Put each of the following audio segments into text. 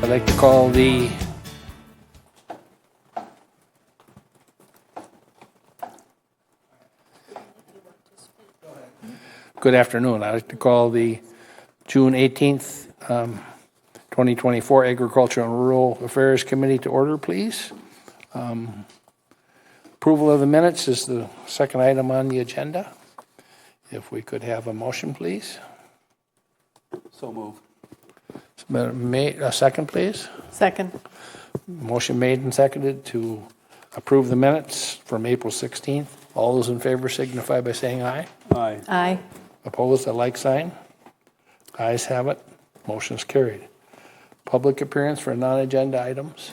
I'd like to call the good afternoon. I'd like to call the June 18th, 2024 Agriculture and Rural Affairs Committee to order, please. Approval of the minutes is the second item on the agenda. If we could have a motion, please. So move. A second, please. Second. Motion made and seconded to approve the minutes from April 16th. All those in favor signify by saying aye. Aye. Aye. Opposed, a like sign. Ayes have it. Motion is carried. Public appearance for non-agenda items.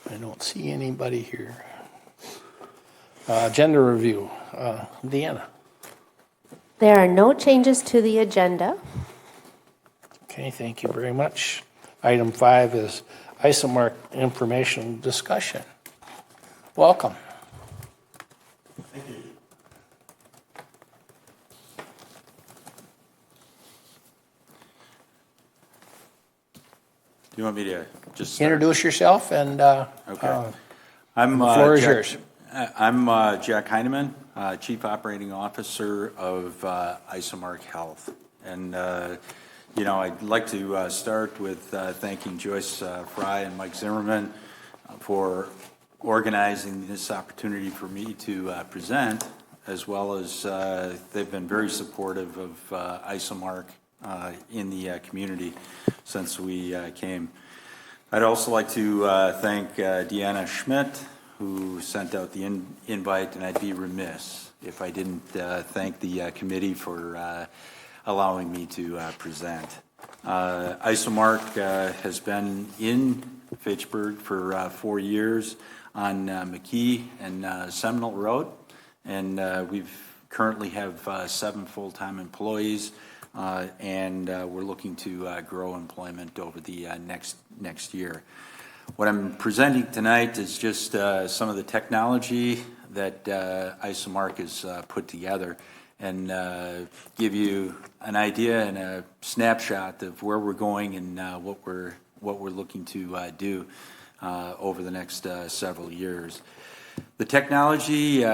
I don't see anybody here. Agenda review. Deanna. There are no changes to the agenda. Okay, thank you very much. Item 5 is Isomark information discussion. Welcome. Thank you. Do you want me to just Introduce yourself and Okay. the floor is yours. I'm Jack Heineman, Chief Operating Officer of Isomark Health. And, I'd like to start with thanking Joyce Fry and Mike Zimmerman for organizing this opportunity for me to present, as well as they've been very supportive of Isomark in the community since we came. I'd also like to thank Deanna Schmidt, who sent out the invite, and I'd be remiss if I didn't thank the committee for allowing me to present. Isomark has been in Fitchburg for 4 years on McKee and Seminole Road, and we currently have 7 full-time employees, and we're looking to grow employment over the next year. What I'm presenting tonight is just some of the technology that Isomark has put together, and give you an idea and a snapshot of where we're going and what we're looking to do over the next several years. The technology,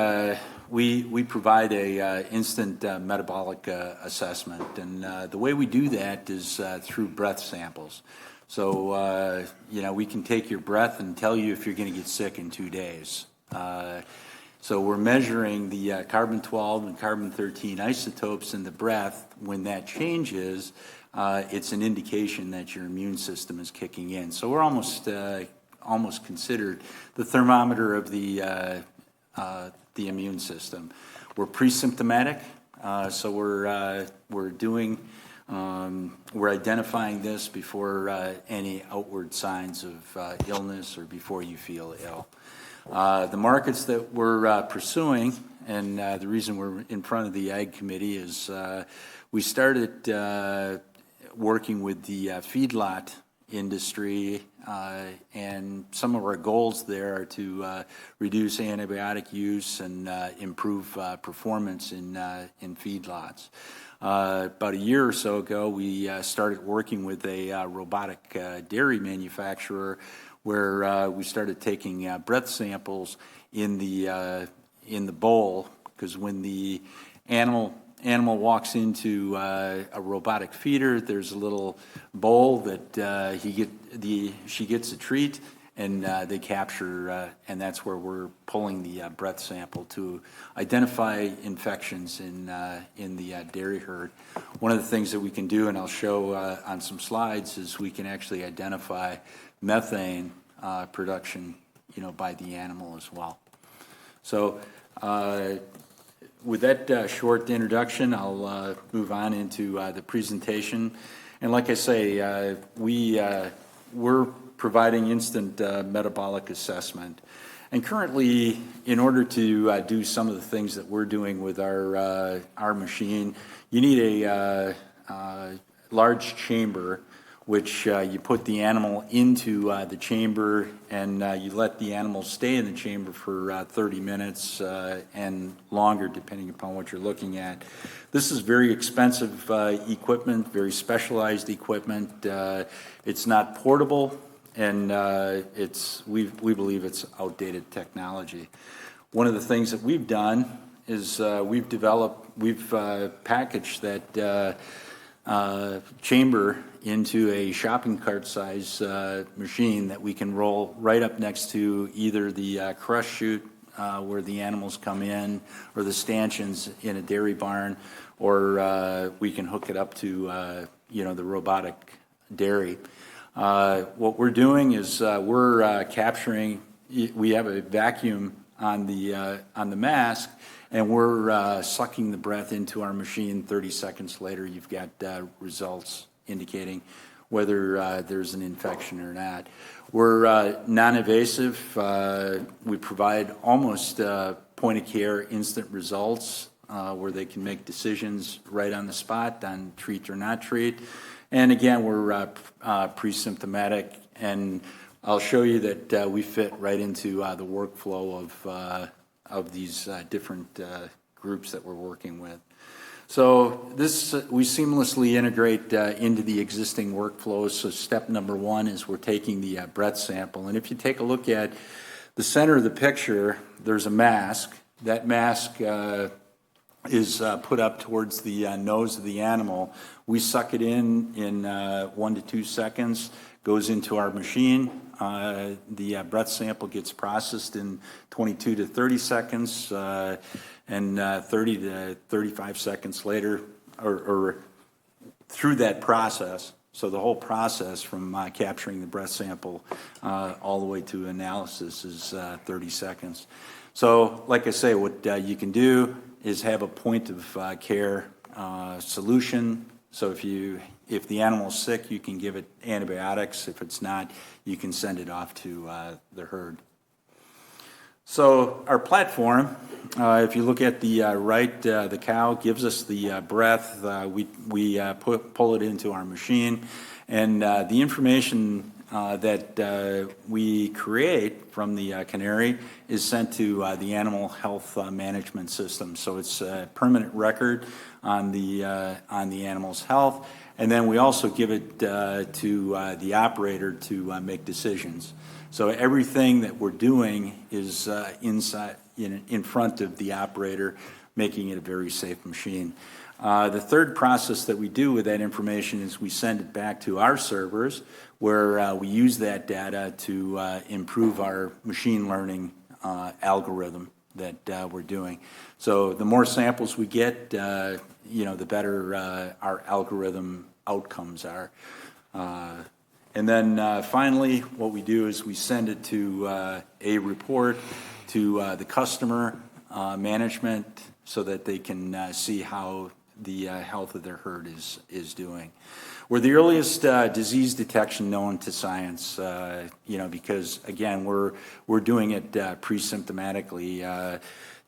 we provide a instant metabolic assessment, and the way we do that is through breath samples. So, we can take your breath and tell you if you're going to get sick in 2 days. So we're measuring the carbon-12 and carbon-13 isotopes in the breath. When that changes, it's an indication that your immune system is kicking in. So we're almost considered the thermometer of the immune system. We're pre-symptomatic, so we're identifying this before any outward signs of illness or before you feel ill. The markets that we're pursuing, and the reason we're in front of the Ag Committee is we started working with the feedlot industry, and some of our goals there are to reduce antibiotic use and improve performance in feedlots. About a year or so ago, we started working with a robotic dairy manufacturer, where we started taking breath samples in the bowl, because when the animal walks into a robotic feeder, there's a little bowl that she gets a treat, and they capture, and that's where we're pulling the breath sample to identify infections in the dairy herd. One of the things that we can do, and I'll show on some slides, is we can actually identify methane production, by the animal as well. So with that short introduction, I'll move on into the presentation. And like I say, we're providing instant metabolic assessment. And currently, in order to do some of the things that we're doing with our machine, you need a large chamber which you put the animal into the chamber and you let the animal stay in the chamber for 30 minutes and longer, depending upon what you're looking at. This is very expensive equipment, very specialized equipment. It's not portable, and we believe it's outdated technology. One of the things that we've done is we've packaged that chamber into a shopping cart size machine that we can roll right up next to either the crush chute where the animals come in, or the stanchions in a dairy barn, or we can hook it up to the robotic dairy. What we're doing is we're capturing. We have a vacuum on the mask, and we're sucking the breath into our machine. 30 seconds later, you've got results indicating whether there's an infection or not. We're non-invasive. We provide almost point-of-care instant results where they can make decisions right on the spot on treat or not treat. And again, we're pre-symptomatic, and I'll show you that we fit right into the workflow of these different groups that we're working with. So we seamlessly integrate into the existing workflows. So step number one is we're taking the breath sample. And if you take a look at the center of the picture, there's a mask. That mask is put up towards the nose of the animal. We suck it in 1 to 2 seconds, goes into our machine. The breath sample gets processed in 22 to 30 seconds, and 30 to 35 seconds later, or through that process. So the whole process from capturing the breath sample all the way to analysis is 30 seconds. So like I say, what you can do is have a point of care solution. So if the animal's sick, you can give it antibiotics. If it's not, you can send it off to the herd. So our platform, if you look at the right, the cow gives us the breath. We pull it into our machine, and the information that we create from the canary is sent to the animal health management system. So it's a permanent record on the animal's health, and then we also give it to the operator to make decisions. So everything that we're doing is in front of the operator, making it a very safe machine. The third process that we do with that information is we send it back to our servers, where we use that data to improve our machine learning algorithm that we're doing. So the more samples we get, the better our algorithm outcomes are. And then finally, what we do is we send it to a report to the customer management so that they can see how the health of their herd is doing. We're the earliest disease detection known to science, because again, we're doing it pre-symptomatically.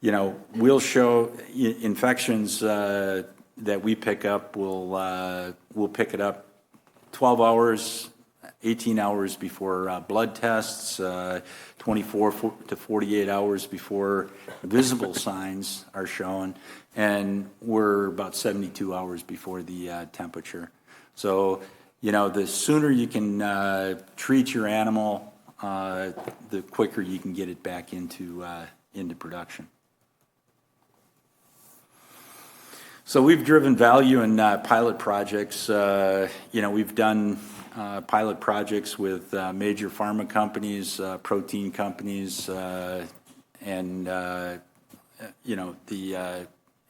We'll show infections that we pick up. We'll pick it up 12 hours, 18 hours before blood tests, 24 to 48 hours before visible signs are shown, and we're about 72 hours before the temperature. So, the sooner you can treat your animal, the quicker you can get it back into production. So we've driven value in pilot projects. We've done pilot projects with major pharma companies, protein companies, and the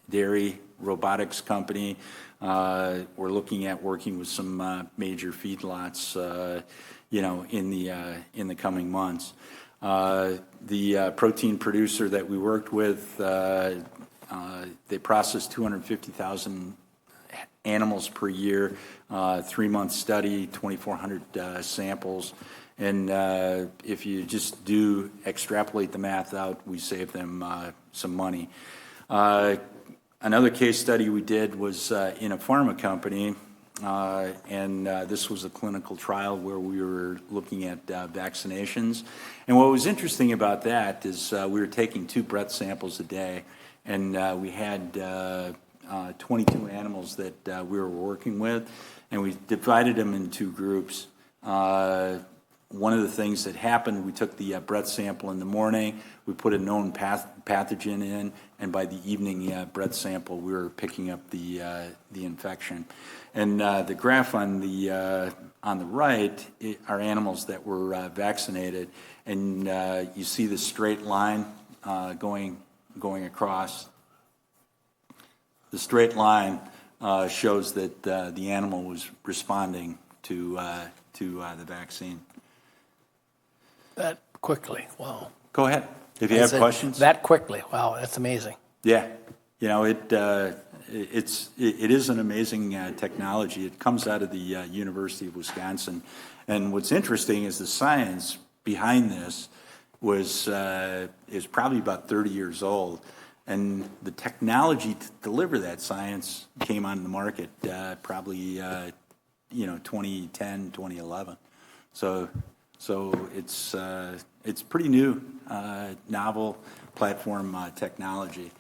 dairy robotics company. We're looking at working with some major feedlots, in the coming months. The protein producer that we worked with, they process 250,000 animals per year, 3-month study, 2,400 samples. And if you just do extrapolate the math out, we save them some money. Another case study we did was in a pharma company. This was a clinical trial where we were looking at vaccinations. And what was interesting about that is we were taking 2 breath samples a day, and we had 22 animals that we were working with, and we divided them in 2 groups. One of the things that happened, we took the breath sample in the morning, we put a known pathogen in, and by the evening breath sample, we were picking up the infection. And the graph on the right are animals that were vaccinated, and you see the straight line going across. The straight line shows that the animal was responding to the vaccine. That quickly, wow. Go ahead. If you have questions. That quickly, wow, that's amazing. Yeah, you know, it is an amazing technology. It comes out of the University of Wisconsin, and what's interesting is the science behind this is probably about 30 years old, and the technology to deliver that science came on the market probably 2010, 2011. So it's pretty new, novel platform technology.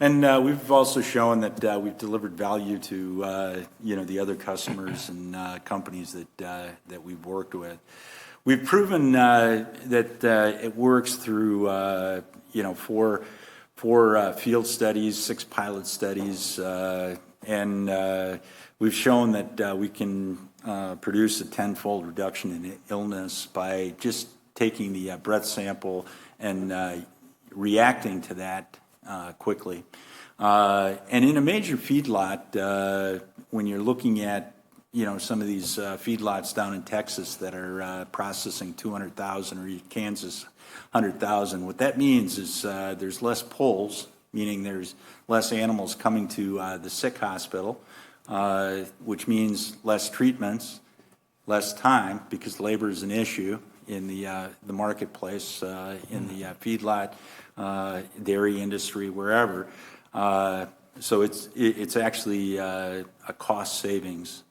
And we've also shown that we've delivered value to the other customers and companies that we've worked with. We've proven that it works through 4 field studies, 6 pilot studies, and we've shown that we can produce a 10-fold reduction in illness by just taking the breath sample and reacting to that quickly. And in a major feedlot, when you're looking at some of these feedlots down in Texas that are processing 200,000 or Kansas 100,000, what that means is there's less pulls, meaning there's less animals coming to the sick hospital, which means less treatments, less time, because labor is an issue in the marketplace, in the feedlot, dairy industry, wherever. So it's actually a cost savings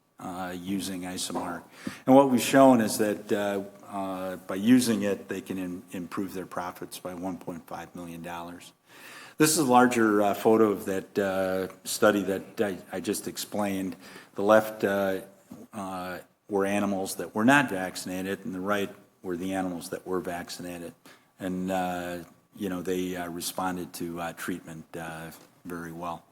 using Isomark. And what we've shown is that by using it, they can improve their profits by $1.5 million. This is a larger photo of that study that I just explained. The left were animals that were not vaccinated, and the right were the animals that were vaccinated. And, they responded to treatment very well.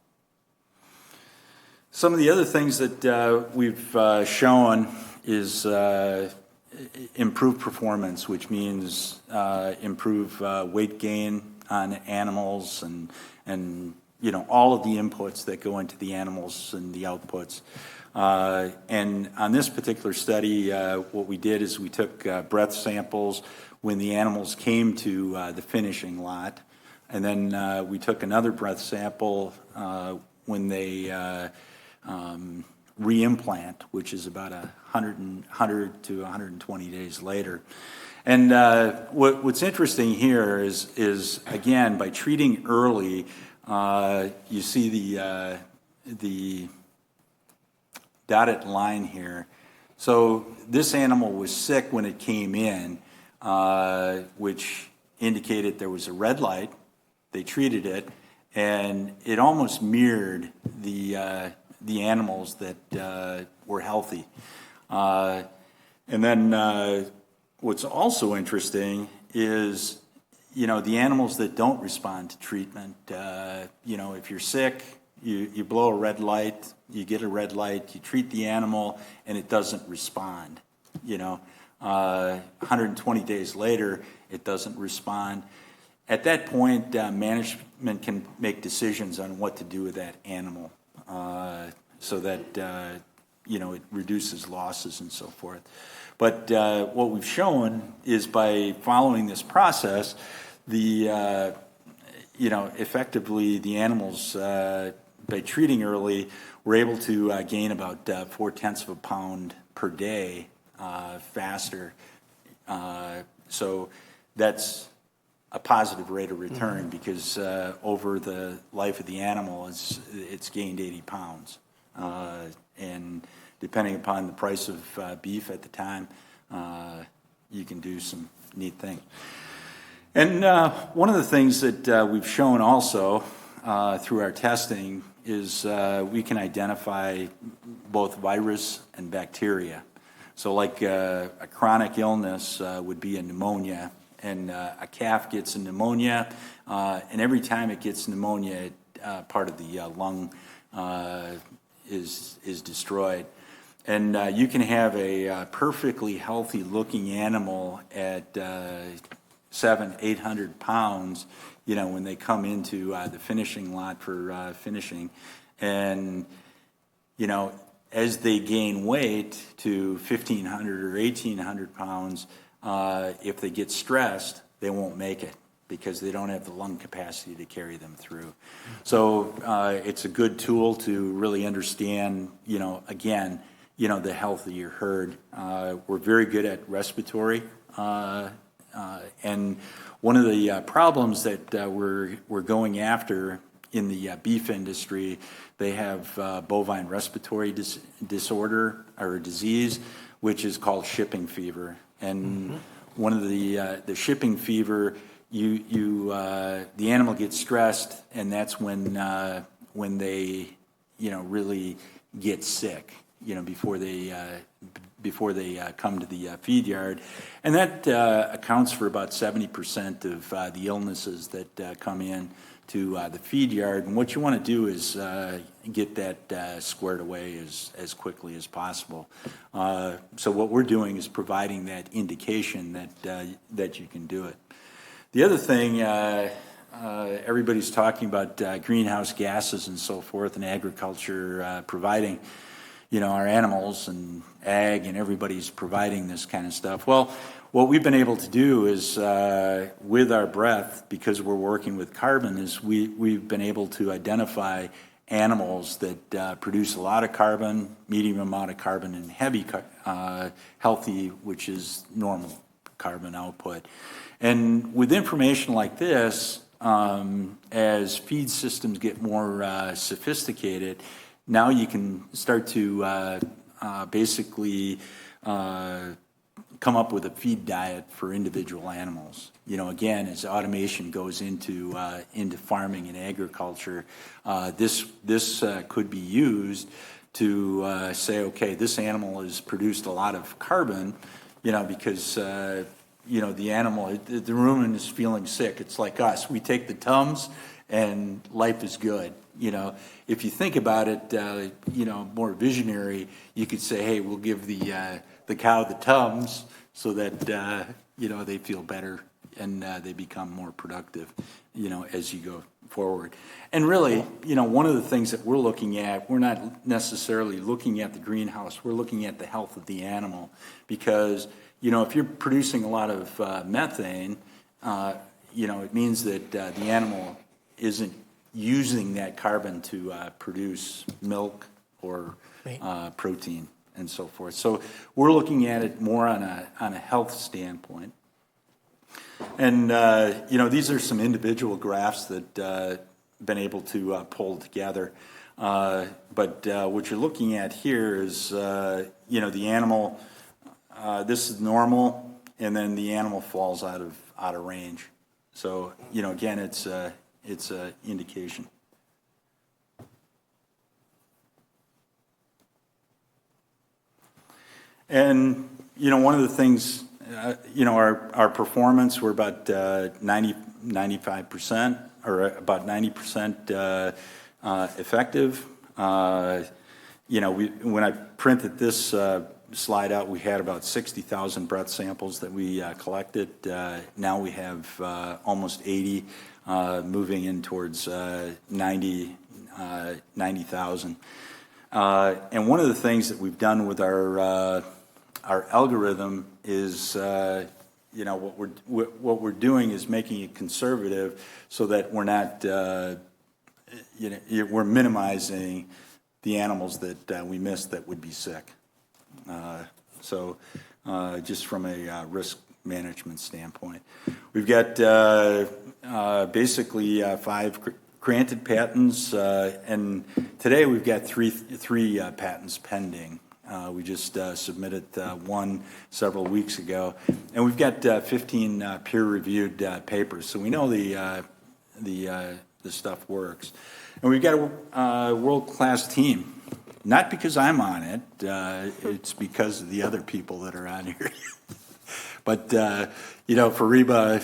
Some of the other things that we've shown is improved performance, which means improve weight gain on animals and all of the inputs that go into the animals and the outputs. And on this particular study, what we did is we took breath samples when the animals came to the finishing lot, and then we took another breath sample when they reimplant, which is about 100 to 120 days later. And what's interesting here is again, by treating early, you see the dotted line here. So this animal was sick when it came in, which indicated there was a red light. They treated it, and it almost mirrored the animals that were healthy. And then what's also interesting is, the animals that don't respond to treatment, if you're sick, you blow a red light, you get a red light, you treat the animal, and it doesn't respond. 120 days later, it doesn't respond. At that point, management can make decisions on what to do with that animal so that, it reduces losses and so forth. But what we've shown is by following this process, effectively the animals, by treating early, were able to gain about 0.4 of a pound per day faster. So that's a positive rate of return because over the life of the animal, it's gained 80 pounds And depending upon the price of beef at the time, you can do some neat things. And one of the things that we've shown also through our testing is we can identify both virus and bacteria. So like a chronic illness would be a pneumonia, and a calf gets a pneumonia, and every time it gets pneumonia, part of the lung is destroyed. And you can have a perfectly healthy looking animal at 700-800 pounds, when they come into the finishing lot for finishing. And, as they gain weight to 1,500 or 1,800 pounds, if they get stressed, they won't make it because they don't have the lung capacity to carry them through. So it's a good tool to really understand, again, the health of your herd. We're very good at respiratory. And one of the problems that we're going after in the beef industry, they have bovine respiratory disorder or disease, which is called shipping fever. And one of the shipping fever, the animal gets stressed, and that's when they really get sick. Before they come to the feed yard. And that accounts for about 70% of the illnesses that come in to the feed yard. And what you want to do is get that squared away as quickly as possible. So what we're doing is providing that indication that you can do it. The other thing, everybody's talking about greenhouse gases and so forth, and agriculture providing our animals and ag, and everybody's providing this kind of stuff. Well, what we've been able to do is, with our breath, because we're working with carbon, is we've been able to identify animals that produce a lot of carbon, medium amount of carbon, and healthy, which is normal carbon output. And with information like this, as feed systems get more sophisticated, now you can start to basically come up with a feed diet for individual animals. Again, as automation goes into farming and agriculture, this could be used to say, okay, this animal has produced a lot of carbon, because the animal, the rumen is feeling sick. It's like us. We take the Tums, and life is good. If you think about it, more visionary, you could say, hey, we'll give the cow the Tums so that, they feel better and they become more productive, as you go forward. And really, one of the things that we're looking at, we're not necessarily looking at the greenhouse, we're looking at the health of the animal. Because, if you're producing a lot of methane, it means that the animal isn't using that carbon to produce milk or protein and so forth. So we're looking at it more on a health standpoint. And these are some individual graphs that been able to pull together. But what you're looking at here is the animal. This is normal, and then the animal falls out of range. So again, it's an indication. And, one of the things, our performance, we're about 95%, or about 90% effective. When I printed this slide out, we had about 60,000 breath samples that we collected. Now we have almost 80. Moving in towards 90,000. And one of the things that we've done with our algorithm is, what we're doing is making it conservative so that we're not, we're minimizing the animals that we miss that would be sick. So just from a risk management standpoint, we've got basically 5 granted patents, and today we've got three patents pending. We just submitted one several weeks ago, and we've got 15 peer-reviewed papers. So we know the stuff works, and we've got a world-class team. Not because I'm on it; it's because of the other people that are on here. But Fariba,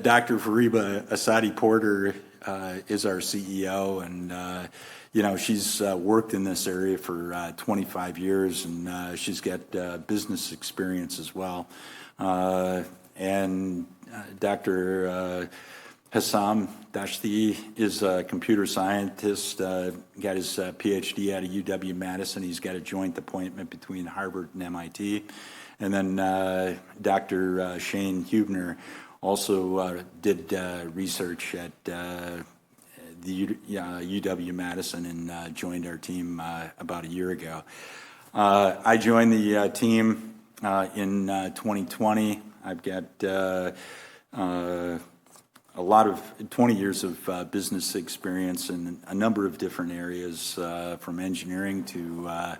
Dr. Fariba Asadi Porter is our CEO, and she's worked in this area for 25 years, and she's got business experience as well. And Dr. Hassam Dashti is a computer scientist, got his PhD out of UW-Madison. He's got a joint appointment between Harvard and MIT. And then Dr. Shane Hubner also did research at the UW-Madison and joined our team about a year ago. I joined the team in 2020. I've got a lot of 20 years of business experience in a number of different areas, from engineering to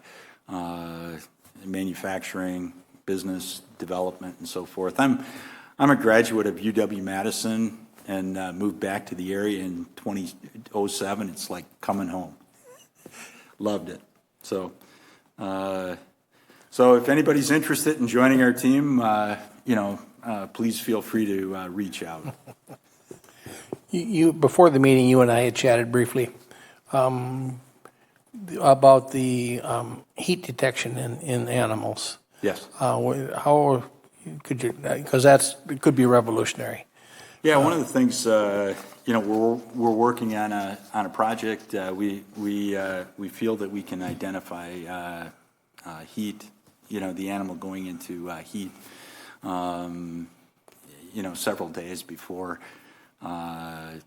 manufacturing, business development, and so forth. I'm a graduate of UW-Madison and moved back to the area in 2007. It's like coming home. Loved it. So if anybody's interested in joining our team, please feel free to reach out. Before the meeting, you and I had chatted briefly about the heat detection in animals. Yes. How could you? Because it could be revolutionary. Yeah, one of the things we're working on a project. We feel that we can identify heat. The animal going into heat. Several days before. The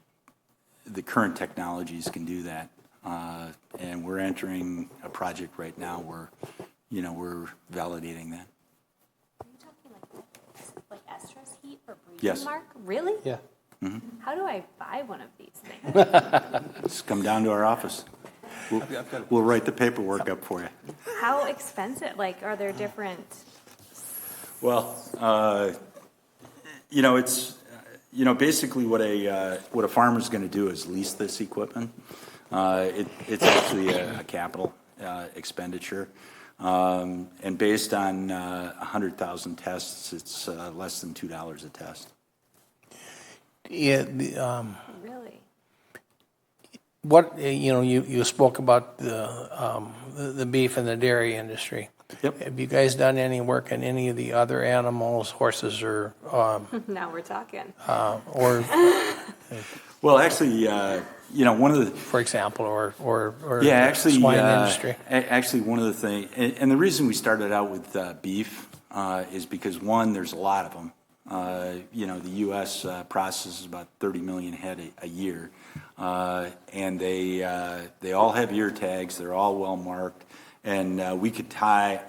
current technologies can do that, and we're entering a project right now where, we're validating that. Are you talking like estrus heat for breeding, Yes. Mark? Really? Yeah. Mm-hmm. How do I buy one of these things? Just come down to our office. We'll write the paperwork up for you. How expensive? Like, are there different? Well, it's basically what a farmer's going to do is lease this equipment. It's actually a capital expenditure, and based on 100,000 tests, it's less than $2 a test. Yeah. Really? What you spoke about the beef and the dairy industry. Yep. Have you guys done any work in any of the other animals, horses, or Now we're talking. or Well, actually, one of the for example, or yeah, actually, swine industry? Actually, one of the things, and the reason we started out with beef is because, one, there's a lot of them. The U.S. processes about 30 million head a year, and they all have ear tags. They're all well marked, and we could tie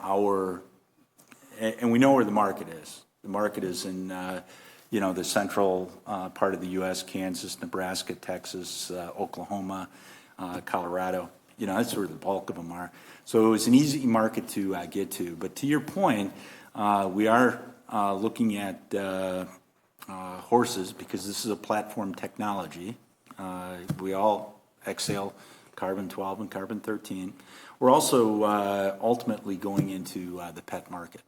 and we know where the market is. The market is in the central part of the U.S., Kansas, Nebraska, Texas, Oklahoma, Colorado. That's where the bulk of them are. So it was an easy market to get to. But to your point, we are looking at horses because this is a platform technology. We all exhale carbon-12 and carbon-13. We're also ultimately going into the pet market,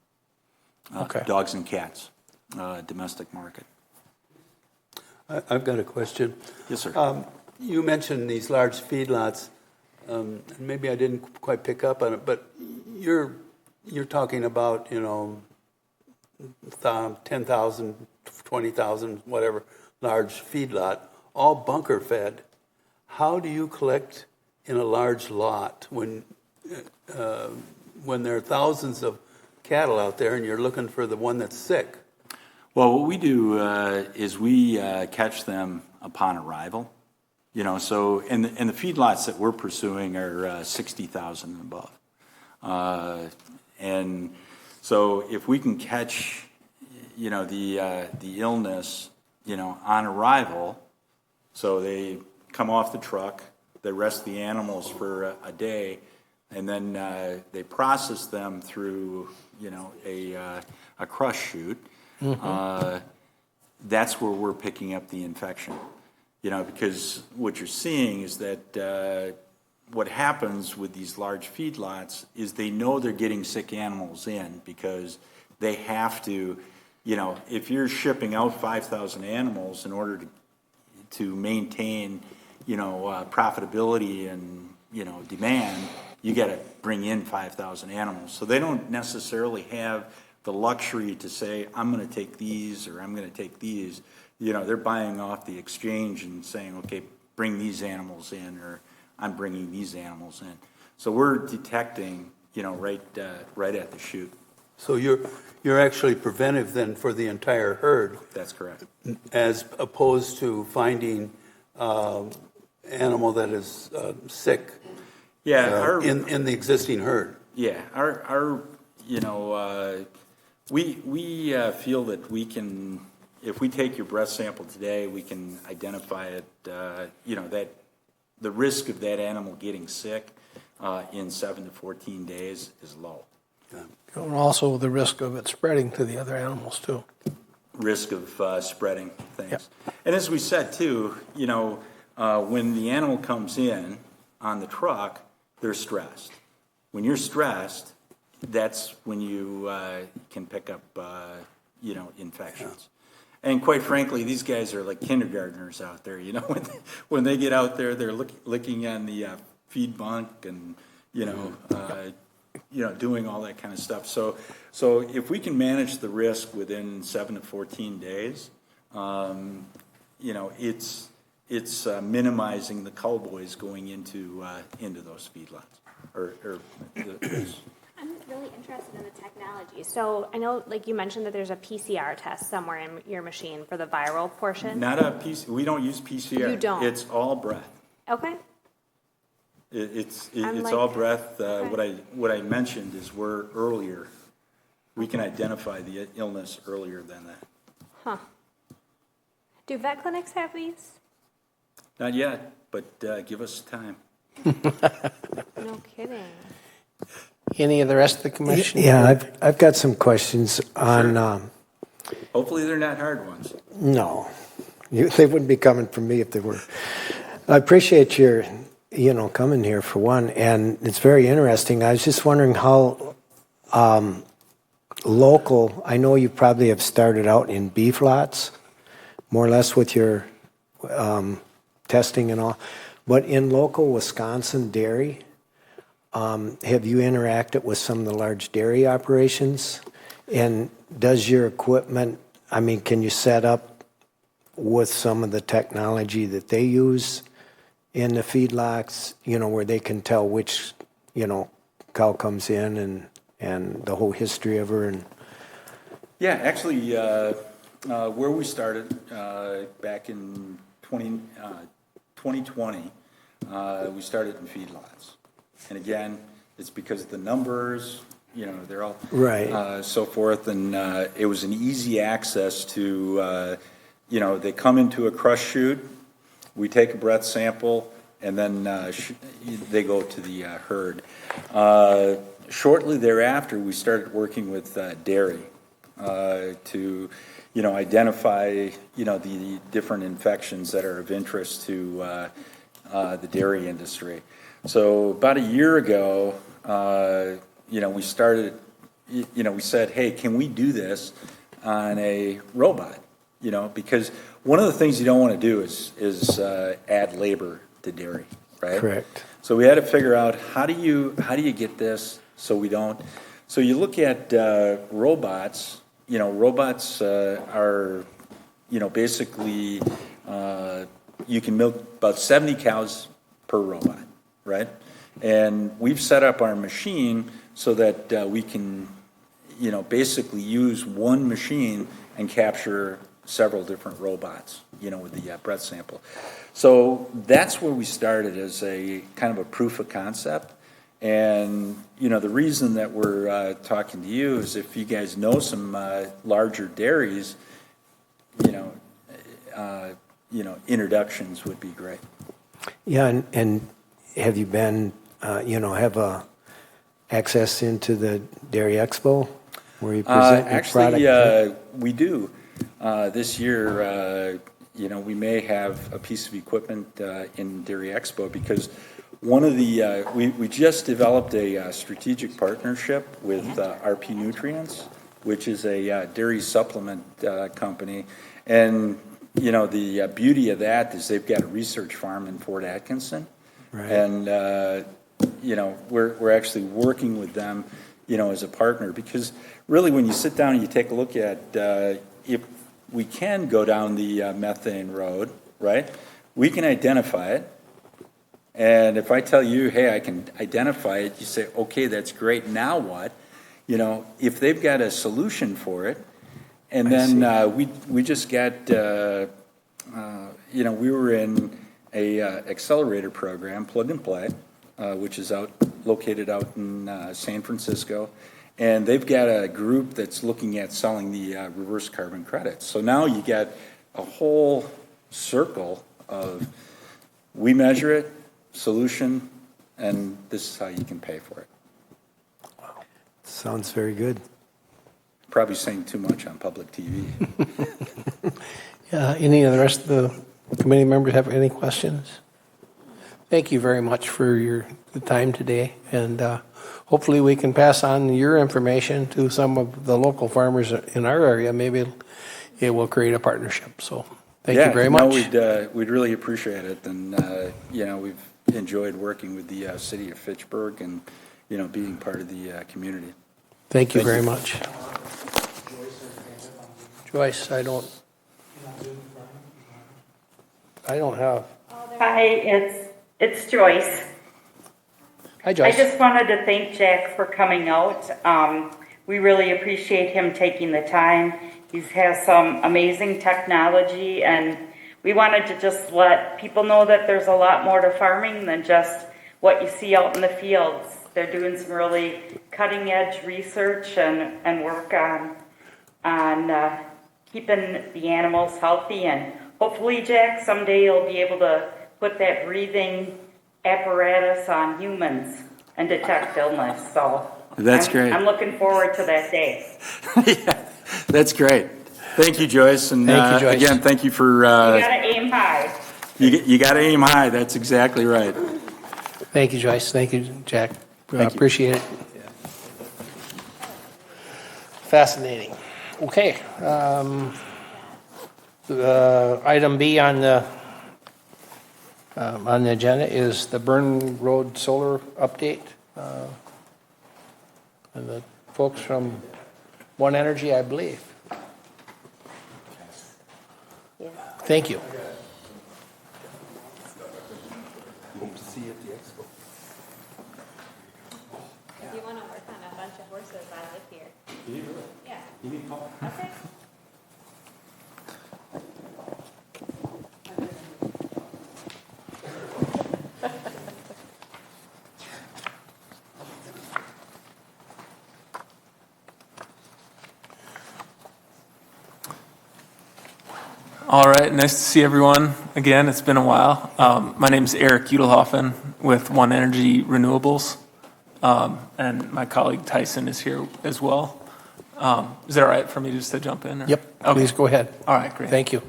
dogs and cats, domestic market. I've got a question. Yes, sir. You mentioned these large feedlots. And maybe I didn't quite pick up on it, but you're talking about 10,000, 20,000, whatever, large feedlot, all bunker fed. How do you collect in a large lot when there are thousands of cattle out there and you're looking for the one that's sick? Well, what we do is we catch them upon arrival. So and the feedlots that we're pursuing are 60,000 and above. And so if we can catch, the illness, on arrival, so they come off the truck, they rest the animals for a day, and then they process them through, a crush chute. That's where we're picking up the infection. Because what you're seeing is that what happens with these large feedlots is they know they're getting sick animals in because they have to, if you're shipping out 5,000 animals in order to maintain, profitability and, demand, you got to bring in 5,000 animals. So they don't necessarily have the luxury to say, I'm going to take these or I'm going to take these. They're buying off the exchange and saying, okay, bring these animals in, or I'm bringing these animals in. So we're detecting, right at the chute. So you're actually preventive then for the entire herd, That's correct. as opposed to finding animal that is sick Yeah, in the existing herd. yeah, we feel that we can, if we take your breath sample today, we can identify it, that the risk of that animal getting sick in 7 to 14 days is low. And also the risk of it spreading to the other animals too. Risk of spreading things. Yep. And as we said too, when the animal comes in on the truck, they're stressed. When you're stressed, that's when you can pick up, infections. And quite frankly, these guys are like kindergartners out there. When they get out there, they're licking on the feed bunk and doing all that kind of stuff. So if we can manage the risk within 7 to 14 days, it's minimizing the cull boys going into those feedlots I'm really interested in the technology. So I know, like you mentioned, that there's a PCR test somewhere in your machine for the viral portion. Not a PCR. We don't use PCR. You don't? It's all breath. Okay. It's Unlike- all breath. okay. What I mentioned is we're earlier. We can identify the illness earlier than that. Huh. Do vet clinics have these? Not yet, but give us time. No kidding. Any of the rest of the commission? Yeah, I've got some questions on, Hopefully they're not hard ones. no, they wouldn't be coming from me if they were. I appreciate your, coming here for one, and it's very interesting. I was just wondering how local, I know you probably have started out in beef lots, more or less with your testing and all, but in local Wisconsin dairy, have you interacted with some of the large dairy operations? And does your equipment, can you set up with some of the technology that they use in the feedlots, where they can tell which, cow comes in and the whole history of her? And Yeah, actually, where we started back in 2020, we started in feedlots. And again, it's because of the numbers, they're all right, so forth. And it was an easy access to, they come into a crush chute, we take a breath sample, and then they go to the herd. Shortly thereafter, we started working with dairy to, identify, the different infections that are of interest to the dairy industry. So about a year ago, we started, we said, hey, can we do this on a robot? Because one of the things you don't want to do is add labor to dairy, right? correct. So we had to figure out how do you get this so we don't. So you look at robots. Robots are, basically you can milk about 70 cows per robot, right? And we've set up our machine so that we can, basically use one machine and capture several different robots, with the breath sample. So that's where we started as a kind of a proof of concept. And, the reason that we're talking to you is if you guys know some larger dairies, introductions would be great. Yeah, and have you been, have access into the Dairy Expo where you present your product? Actually, we do. This year, we may have a piece of equipment in Dairy Expo because one of the, we just developed a strategic partnership with RP Nutrients, which is a dairy supplement company. And, the beauty of that is they've got a research farm in Fort Atkinson. Right. And, we're actually working with them, as a partner because really when you sit down and you take a look at if we can go down the methane road, right, we can identify it. And if I tell you, hey, I can identify it, you say, okay, that's great. Now what? If they've got a solution for it, and then we just got, we were in a accelerator program, Plug and Play, which is located out in San Francisco, and they've got a group that's looking at selling the reverse carbon credits. So now you get a whole circle of we measure it, solution, and this is how you can pay for it. Sounds very good. Probably saying too much on public TV. Any of the rest of the committee members have any questions? Thank you very much for the time today, and hopefully we can pass on your information to some of the local farmers in our area. Maybe it will create a partnership. So thank you very much. We'd really appreciate it, and we've enjoyed working with the city of Fitchburg and being part of the community. Thank you very much. Joyce, I don't have. Hi, it's Joyce. Hi, Joyce. I just wanted to thank Jack for coming out. We really appreciate him taking the time. He has some amazing technology, and we wanted to just let people know that there's a lot more to farming than just what you see out in the fields. They're doing some really cutting-edge research and work on keeping the animals healthy. And hopefully, Jack, someday you'll be able to put that breathing apparatus on humans and detect illness. So That's great. I'm looking forward to that day. Yeah, that's great. Thank you, Joyce. And Thank you, Joyce. again, thank you for. You gotta aim high. You got to aim high. That's exactly right. Thank you, Joyce. Thank you, Jack. Thank you. Appreciate it. Fascinating. Okay. Item B on the agenda is the Burn Road Solar update. And the folks from One Energy, I believe. Thank you. If you want to work on a bunch of horses, I live here. Do you really? Yeah. You need call. Okay. All right, nice to see everyone again. It's been a while. My name is Eric Udelhoffen with One Energy Renewables, and my colleague Tyson is here as well. Is that all right for me just to jump in? Or? Yep, Okay. please go ahead. All right, great. Thank you.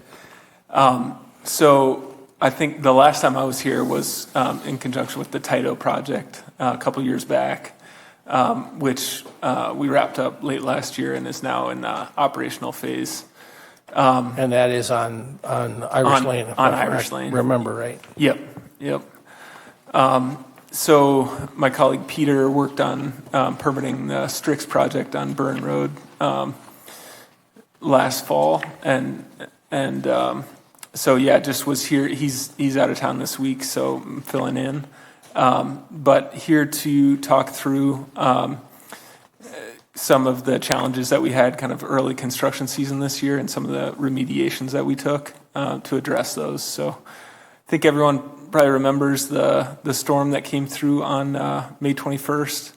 So I think the last time I was here was in conjunction with the TITO project a couple years back, which we wrapped up late last year and is now in operational phase. And that is on Irish Lane. If on I Irish Lane. Remember, right? Yep. So my colleague Peter worked on permitting the Strix project on Burn Road last fall, and so yeah, just was here. He's out of town this week, so I'm filling in. But here to talk through some of the challenges that we had kind of early construction season this year and some of the remediations that we took to address those. So I think everyone probably remembers the storm that came through on May 21st.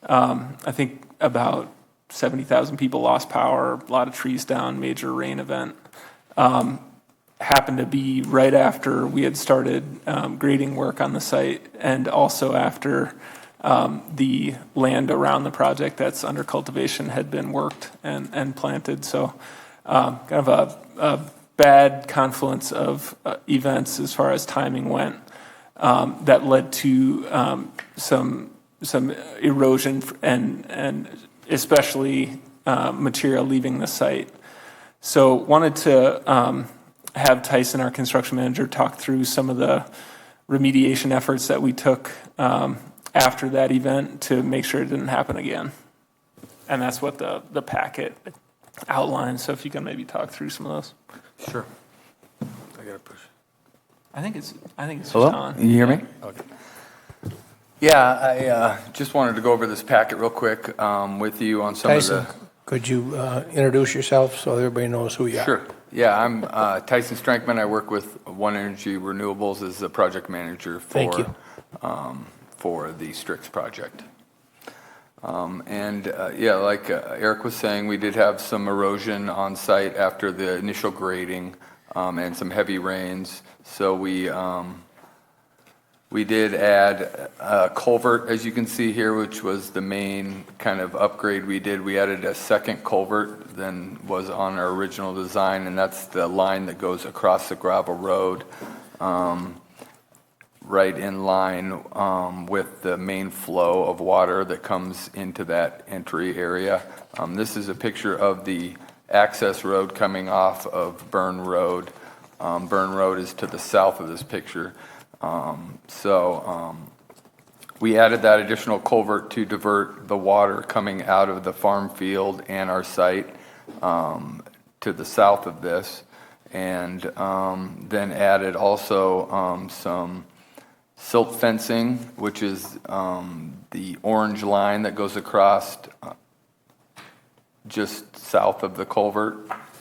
I think about 70,000 people lost power, a lot of trees down, major rain event. happened to be right after we had started grading work on the site, and also after the land around the project that's under cultivation had been worked and planted. So kind of a bad confluence of events as far as timing went that led to some erosion and especially material leaving the site. So wanted to have Tyson, our construction manager, talk through some of the remediation efforts that we took after that event to make sure it didn't happen again. And that's what the packet outlines. So if you can maybe talk through some of those. Sure. I gotta push. I think it's Hello? just on. You hear me? Okay. Yeah, I just wanted to go over this packet real quick with you on some Tyson, of the. could you introduce yourself so everybody knows who you are? Sure. Yeah, I'm Tyson Strankman. I work with One Energy Renewables as the project manager Thank you. For the Strix project. Yeah, like Eric was saying, we did have some erosion on site after the initial grading and some heavy rains. So we did add a culvert, as you can see here, which was the main kind of upgrade we did. We added a second culvert than was on our original design, and that's the line that goes across the gravel road, right in line with the main flow of water that comes into that entry area. This is a picture of the access road coming off of Burn Road. Burn Road is to the south of this picture. We added that additional culvert to divert the water coming out of the farm field and our site to the south of this, and then added also some silt fencing, which is the orange line that goes across just south of the culvert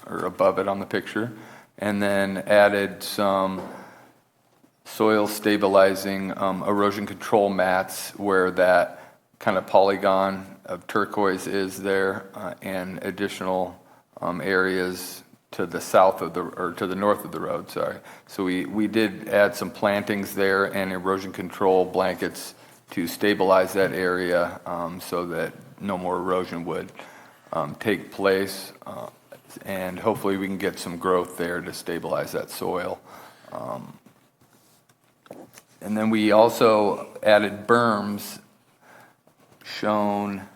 or above it on the picture, and then added some soil stabilizing erosion control mats where that kind of polygon of turquoise is there, and additional areas to the south of to the north of the road, sorry. So we did add some plantings there and erosion control blankets to stabilize that area so that no more erosion would take place, and hopefully we can get some growth there to stabilize that soil. And then we also added berms shown,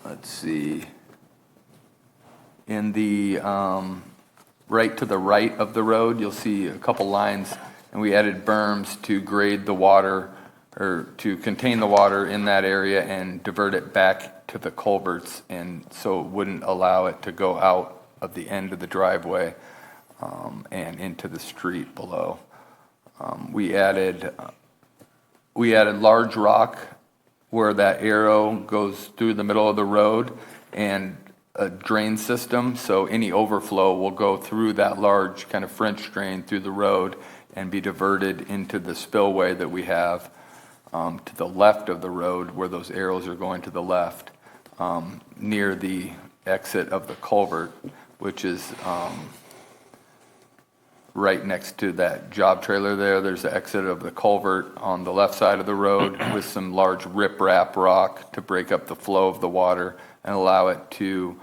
let's see, in the right to the right of the road, you'll see a couple lines, and we added berms to grade the water or to contain the water in that area and divert it back to the culverts, and so it wouldn't allow it to go out of the end of the driveway and into the street below. We added large rock where that arrow goes through the middle of the road, and a drain system, so any overflow will go through that large kind of French drain through the road and be diverted into the spillway that we have to the left of the road, where those arrows are going to the left, near the exit of the culvert, which is right next to that job trailer there. There's the exit of the culvert on the left side of the road with some large riprap rock to break up the flow of the water and allow it to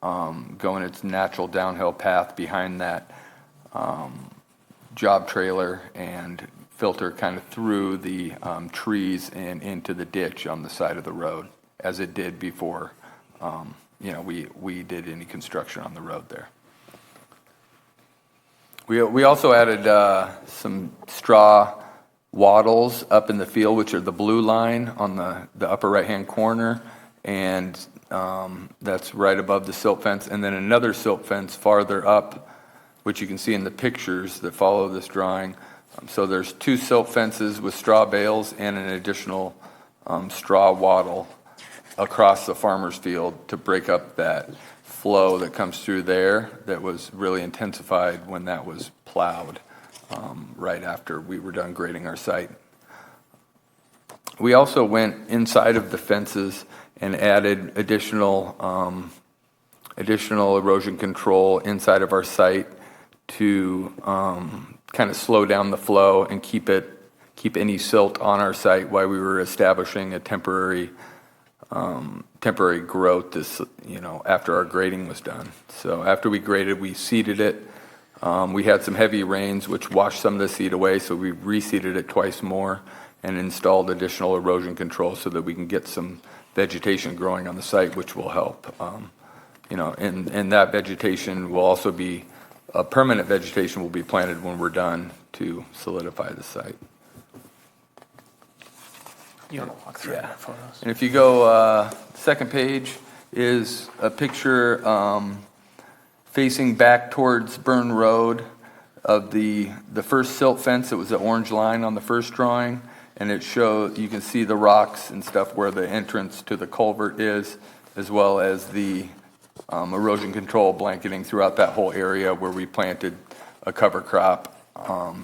go in its natural downhill path behind that job trailer and filter kind of through the trees and into the ditch on the side of the road, as it did before we did any construction on the road there. We also added some straw wattles up in the field, which are the blue line on the upper right-hand corner, and that's right above the silt fence, and then another silt fence farther up, which you can see in the pictures that follow this drawing. So there's two silt fences with straw bales and an additional straw wattle across the farmer's field to break up that flow that comes through there that was really intensified when that was plowed right after we were done grading our site. We also went inside of the fences and added additional erosion control inside of our site to kind of slow down the flow and keep any silt on our site while we were establishing a temporary growth after our grading was done. So after we graded, we seeded it. We had some heavy rains which washed some of the seed away, so we reseeded it twice more and installed additional erosion control so that we can get some vegetation growing on the site, which will help. And that vegetation will also be permanent vegetation will be planted when we're done to solidify the site. You want to walk through our photos? And if you go, second page is a picture facing back towards Burn Road of the first silt fence. It was the orange line on the first drawing, and you can see the rocks and stuff where the entrance to the culvert is, as well as the erosion control blanketing throughout that whole area where we planted a cover crop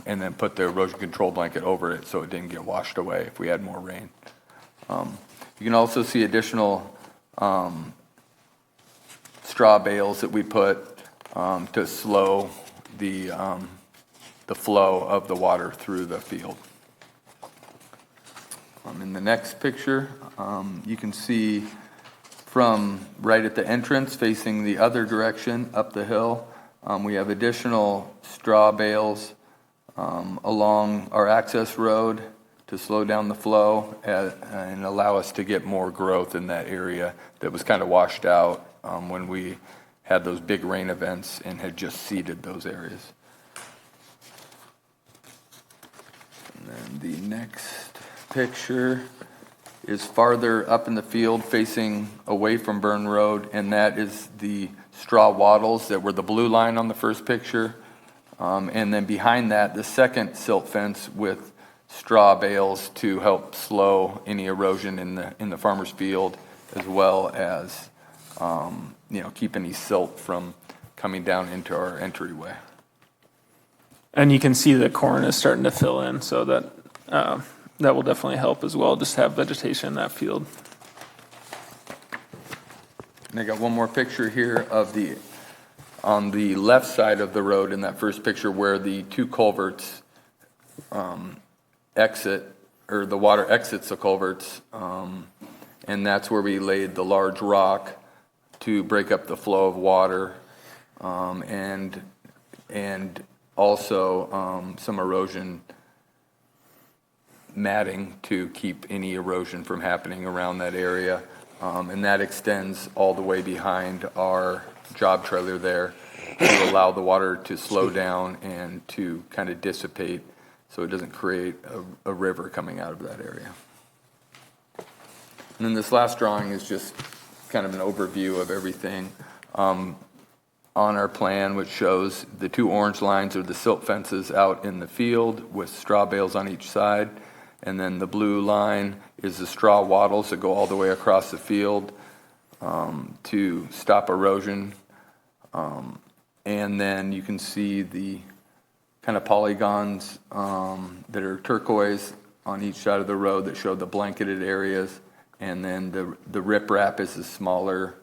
and then put the erosion control blanket over it so it didn't get washed away if we had more rain. You can also see additional straw bales that we put to slow the flow of the water through the field. In the next picture, you can see from right at the entrance facing the other direction up the hill, we have additional straw bales along our access road to slow down the flow and allow us to get more growth in that area that was kind of washed out when we had those big rain events and had just seeded those areas. And then the next picture is farther up in the field facing away from Burn Road, and that is the straw wattles that were the blue line on the first picture. And then behind that, the second silt fence with straw bales to help slow any erosion in the farmer's field, as well as keep any silt from coming down into our entryway. And you can see the corn is starting to fill in, so that will definitely help as well, just have vegetation in that field. And I got one more picture here of on the left side of the road in that first picture where the two culverts exit, or the water exits the culverts, and that's where we laid the large rock to break up the flow of water, and also some erosion matting to keep any erosion from happening around that area. And that extends all the way behind our job trailer there to allow the water to slow down and to kind of dissipate so it doesn't create a river coming out of that area. And then this last drawing is just kind of an overview of everything on our plan, which shows the two orange lines are the silt fences out in the field with straw bales on each side. And then the blue line is the straw wattles that go all the way across the field to stop erosion. And then you can see the kind of polygons that are turquoise on each side of the road that show the blanketed areas. And then the riprap is the smaller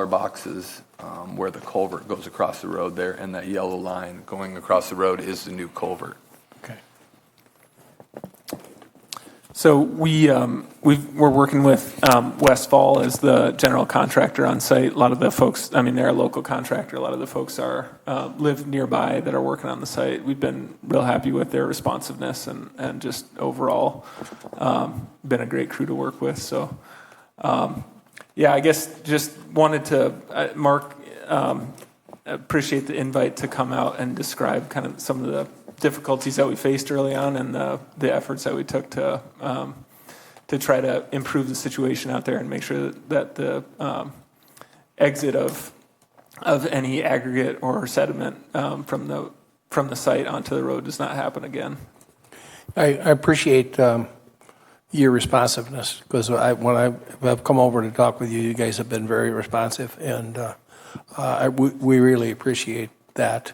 boxes where the culvert goes across the road there. And that yellow line going across the road is the new culvert. So we're working with Westfall as the general contractor on site. A lot of the folks, they're a local contractor. A lot of the folks live nearby that are working on the site. We've been real happy with their responsiveness and just overall been a great crew to work with. So I guess just wanted to, Mark, appreciate the invite to come out and describe kind of some of the difficulties that we faced early on and the efforts that we took to try to improve the situation out there and make sure that the exit of any aggregate or sediment from the site onto the road does not happen again. I appreciate your responsiveness, because when I've come over to talk with you, you guys have been very responsive, and we really appreciate that.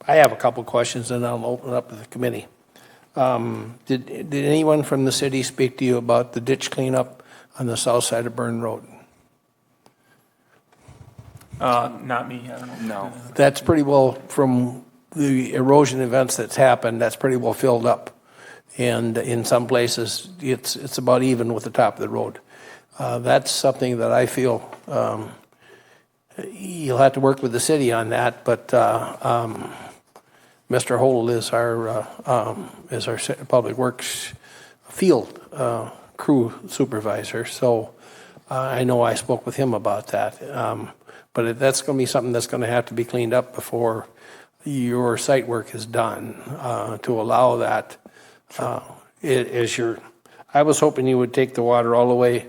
I have a couple questions, and I'll open it up to the committee. Did anyone from the city speak to you about the ditch cleanup on the south side of Burn Road? Not me, I don't know. No. That's pretty well, from the erosion events that's happened, that's pretty well filled up. And in some places, it's about even with the top of the road. That's something that I feel you'll have to work with the city on that, but Mr. Holt is our Public Works field crew supervisor, so I know I spoke with him about that. But that's going to be something that's going to have to be cleaned up before your site work is done to allow that. I was hoping you would take the water all the way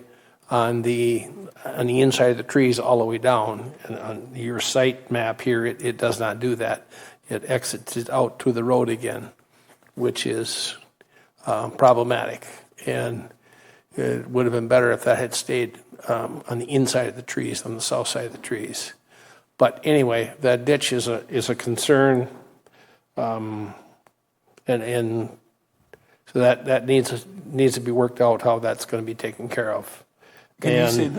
on the inside of the trees all the way down. And on your site map here, it does not do that. It exits it out to the road again, which is problematic. And it would have been better if that had stayed on the inside of the trees, on the south side of the trees. But anyway, that ditch is a concern, and so that needs to be worked out how that's going to be taken care of. Can you say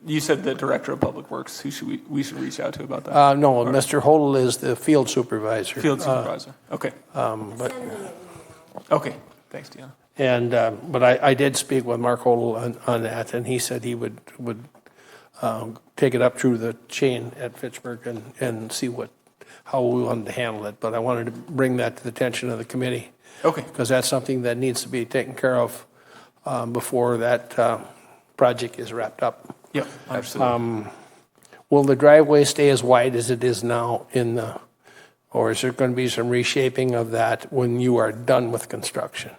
you said the director of public works? Who should we should reach out to about that? No, Mr. Hodel is the field supervisor. Field supervisor. Okay. Okay. Thanks, Deanna. And but I did speak with Mark Hodel on that, and he said he would take it up through the chain at Fitchburg and see how we wanted to handle it. But I wanted to bring that to the attention of the committee. Okay. Because that's something that needs to be taken care of before that project is wrapped up. Yep, absolutely. Will the driveway stay as wide as it is now or is there going to be some reshaping of that when you are done with construction?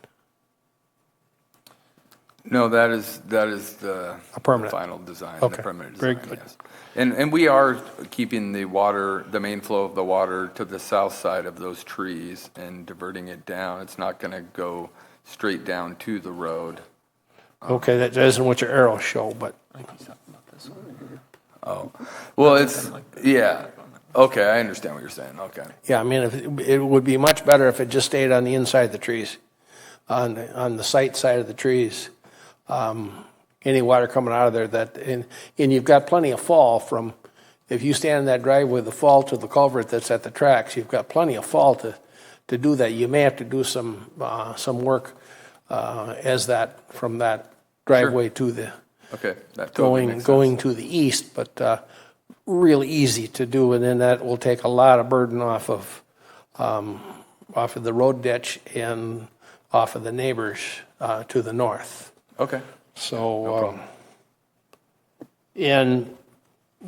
No, that is the final design, Okay. the permanent Very design. good. Yes. And we are keeping the main flow of the water to the south side of those trees and diverting it down. It's not going to go straight down to the road. Okay, that isn't what your arrows show, but Oh, well, yeah. Okay, I understand what you're saying. Okay. yeah, I mean, it would be much better if it just stayed on the inside of the trees, on the site side of the trees. Any water coming out of there and you've got plenty of fall from, if you stand in that driveway, the fall to the culvert that's at the tracks, you've got plenty of fall to do that. You may have to do some work from that driveway to the Okay. That totally makes going sense. to the east, but real easy to do, and then that will take a lot of burden off of the road ditch and off of the neighbors to the north. Okay. So, and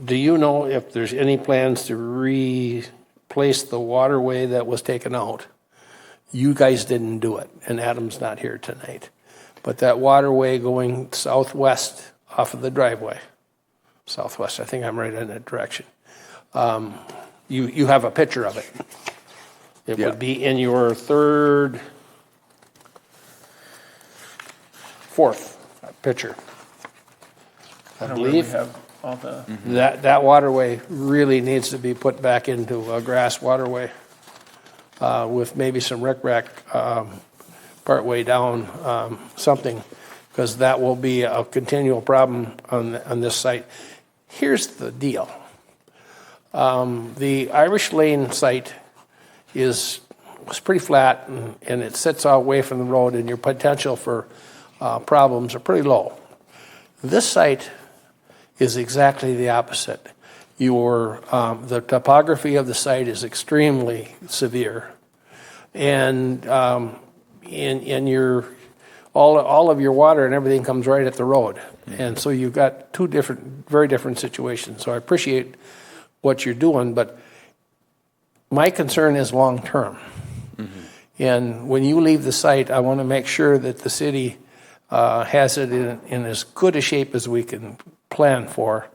do you know if there's any plans to replace the waterway that was taken out? You guys didn't do it, and Adam's not here tonight. But that waterway going southwest off of the driveway, southwest, I think I'm right in that direction. You have a picture of it. It would be in your fourth picture, I don't know where believe. we have all the. That waterway really needs to be put back into a grass waterway with maybe some rickrack part way down, something, because that will be a continual problem on this site. Here's the deal. The Irish Lane site was pretty flat, and it sits away from the road, and your potential for problems are pretty low. This site is exactly the opposite. The topography of the site is extremely severe, and all of your water and everything comes right at the road, and so you've got two very different situations. So I appreciate what you're doing, but my concern is long term. And when you leave the site, I want to make sure that the city has it in as good a shape as we can plan for,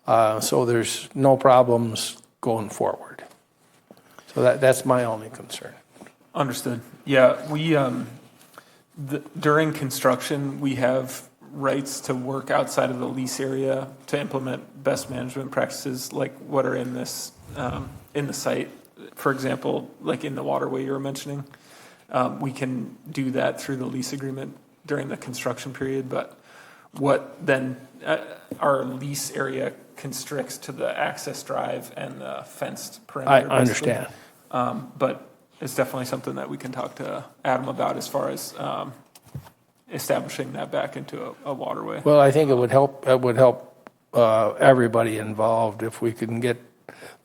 so there's no problems going forward. So that's my only concern. Understood. Yeah, we during construction we have rights to work outside of the lease area to implement best management practices like what are in this in the site. For example, like in the waterway you were mentioning, we can do that through the lease agreement during the construction period. But what then our lease area constricts to the access drive and the fenced I perimeter. basically. understand. But it's definitely something that we can talk to Adam about as far as establishing that back into a waterway. Well, I think it would help everybody involved if we can get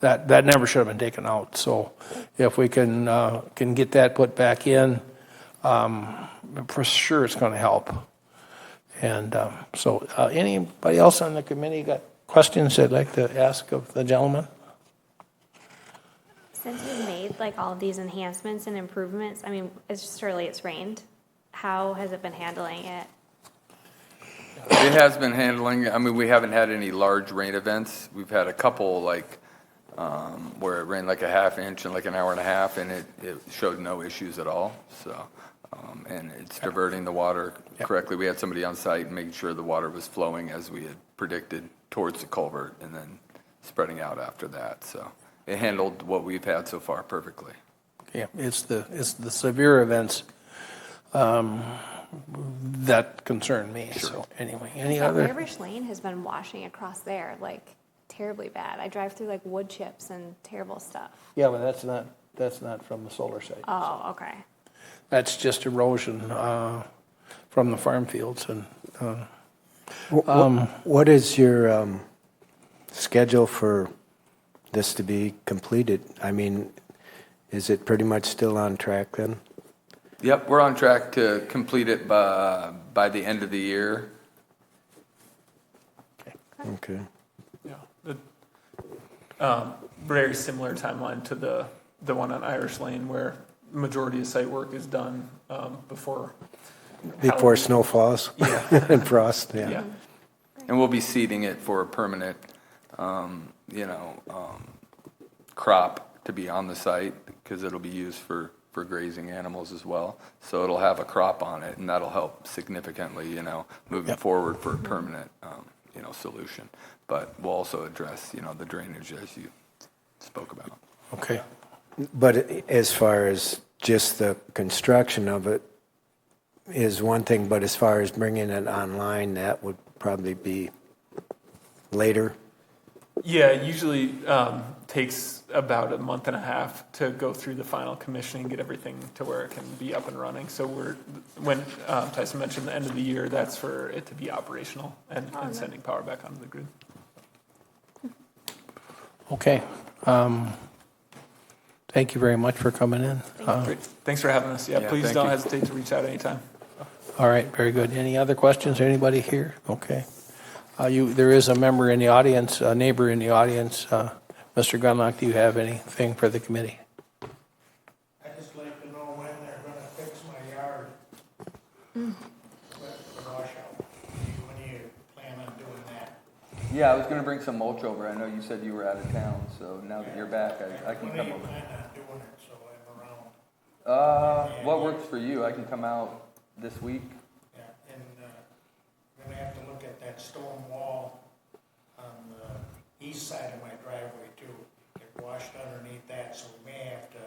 that. That never should have been taken out. So if we can get that put back in, for sure it's going to help. And so anybody else on the committee got questions they'd like to ask of the gentleman? Since we've made like all of these enhancements and improvements, I mean, it's rained. How has it been handling it? It has been handling, I mean, we haven't had any large rain events. We've had a couple like where it rained like a half inch in like an hour and a half, and it showed no issues at all. So, and it's diverting the water correctly. We had somebody on site making sure the water was flowing as we had predicted towards the culvert and then spreading out after that. So it handled what we've had so far perfectly. Yeah, it's the severe events that concern me. Sure. So anyway, any other? Irish Lane has been washing across there like terribly bad. I drive through like wood chips and terrible stuff. Yeah, but that's not from the solar site. Oh, okay. That's just erosion from the farm fields. And what is your schedule for this to be completed? I mean, is it pretty much still on track then? Yep, we're on track to complete it by the end of the year. Okay. Yeah. Very similar timeline to the one on Irish Lane where majority of site work is done before Snow falls and frost. Yeah. And we'll be seeding it for a permanent, crop to be on the site because it'll be used for grazing animals as well. So it'll have a crop on it, and that'll help significantly, moving forward for a permanent, solution. But we'll also address, the drainage as you spoke about. okay. But as far as just the construction of it is one thing, but as far as bringing it online, that would probably be later. Yeah, it usually takes about a month and a half to go through the final commissioning, get everything to where it can be up and running. So when Tyson mentioned the end of the year, that's for it to be operational and sending power back onto the grid. Okay. Thank you very much for coming in. Great. Thanks for having us. Yeah, please don't hesitate to reach out anytime. All right, very good. Any other questions? Anybody here? Okay. There is a member in the audience, a neighbor in the audience. Mr. Gunlock, do you have anything for the committee? I'd just like to know when they're gonna fix my yard. With the washout. When do you plan on doing that? Yeah, I was going to bring some mulch over. I know you said you were out of town, so now that you're back, I can When come do you over. plan on doing it, so I'm around? What works for you? I can come out this week. Yeah, and, I'm gonna have to look at that stone wall on the east side of my driveway too. It washed underneath that, so we may have to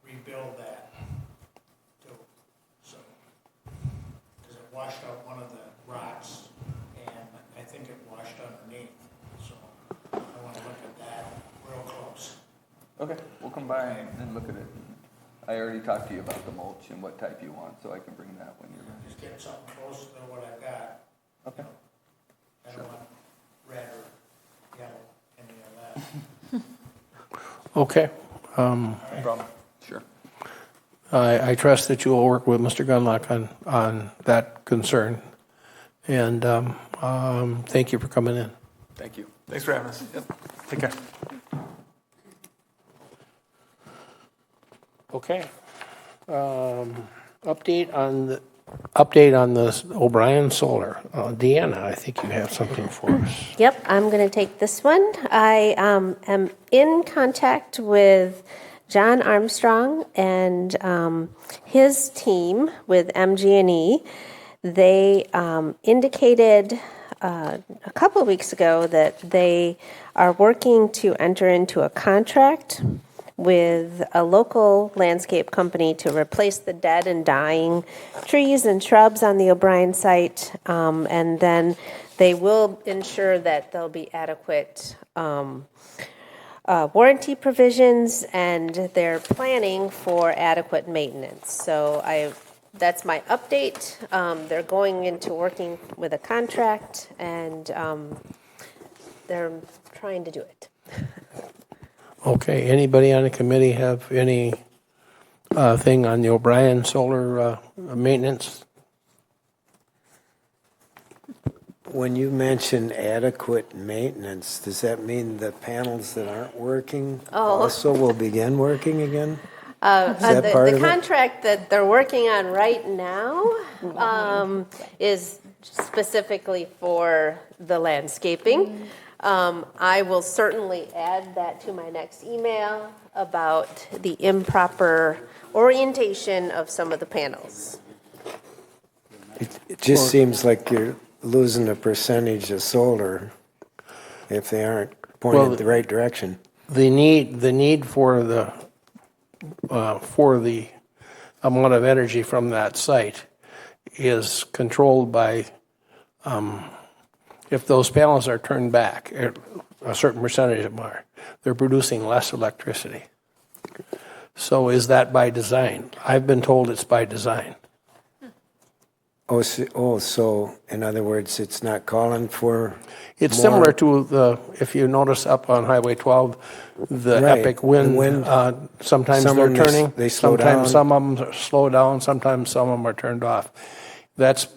rebuild that too. So, cause it washed out one of the rocks and I think it washed underneath. So I wanna look at that real close. Okay, we'll come by and look at it. I already talked to you about the mulch and what type you want, so I can bring that when you're ready. Just get something close to what I've got. Okay. I don't want red or yellow, any of that. Okay. No problem. Sure. I trust that you will work with Mr. Gunlock on that concern. And thank you for coming in. Thank you. Thanks for having us. Yep. Take care. Okay. Update on the O'Brien Solar. Deanna, I think you have something for us. Yep, I'm going to take this one. I am in contact with John Armstrong and his team with MG&E. They indicated a couple of weeks ago that they are working to enter into a contract with a local landscape company to replace the dead and dying trees and shrubs on the O'Brien site. And then they will ensure that there'll be adequate warranty provisions, and they're planning for adequate maintenance. So that's my update. They're going into working with a contract, and they're trying to do it. Okay, anybody on the committee have any thing on the O'Brien solar maintenance? When you mention adequate maintenance, does that mean the panels that aren't working also will begin working again? Is that part The of it? contract that they're working on right now is specifically for the landscaping. I will certainly add that to my next email about the improper orientation of some of the panels. It just seems like you're losing a percentage of solar if they aren't pointed the right direction. The need for the amount of energy from that site is controlled by if those panels are turned back, a certain percentage of them are, they're producing less electricity. So is that by design? I've been told it's by design. So in other words, it's not calling for It's more- similar to if you notice up on Highway 12, the Right, epic wind. the wind. Sometimes Some they're of them turning. they slow sometimes down. some of them slow down. Sometimes some of them are turned off. That's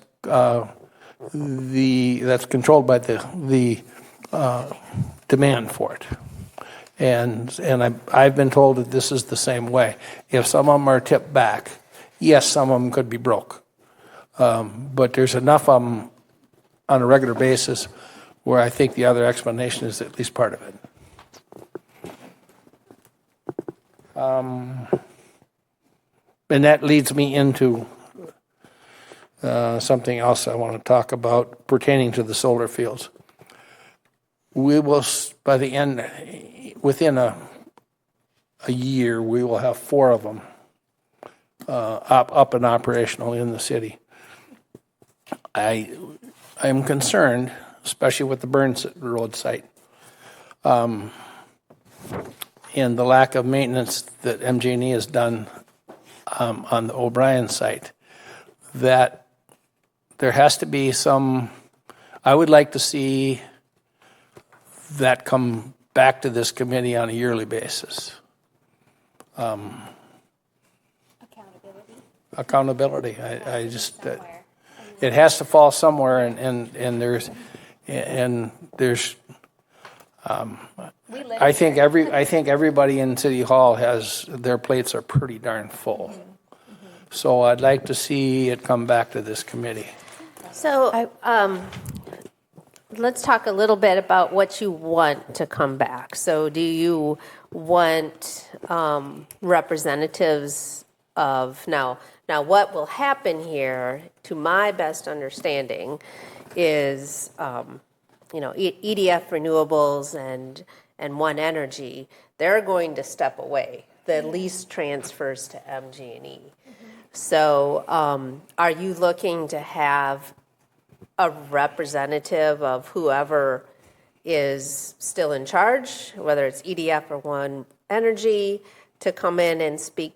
that's controlled by the demand for it. And I've been told that this is the same way. If some of them are tipped back, yes, some of them could be broke. But there's enough of them on a regular basis where I think the other explanation is at least part of it. And that leads me into something else I want to talk about pertaining to the solar fields. We will, by the end, within a year, we will have 4 of them up and operational in the city. I am concerned, especially with the Burns Road site, and the lack of maintenance that MG&E has done on the O'Brien site, that there has to be some, I would like to see that come back to this committee on a yearly basis. Accountability. I just, it has to fall somewhere, and there's I think everybody in City Hall has, their plates are pretty darn full. So I'd like to see it come back to this committee. So let's talk a little bit about what you want to come back. So do you want representatives of, now what will happen here, to my best understanding, is EDF Renewables and One Energy, they're going to step away. The lease transfers to MG&E. So are you looking to have a representative of whoever is still in charge, whether it's EDF or One Energy, to come in and speak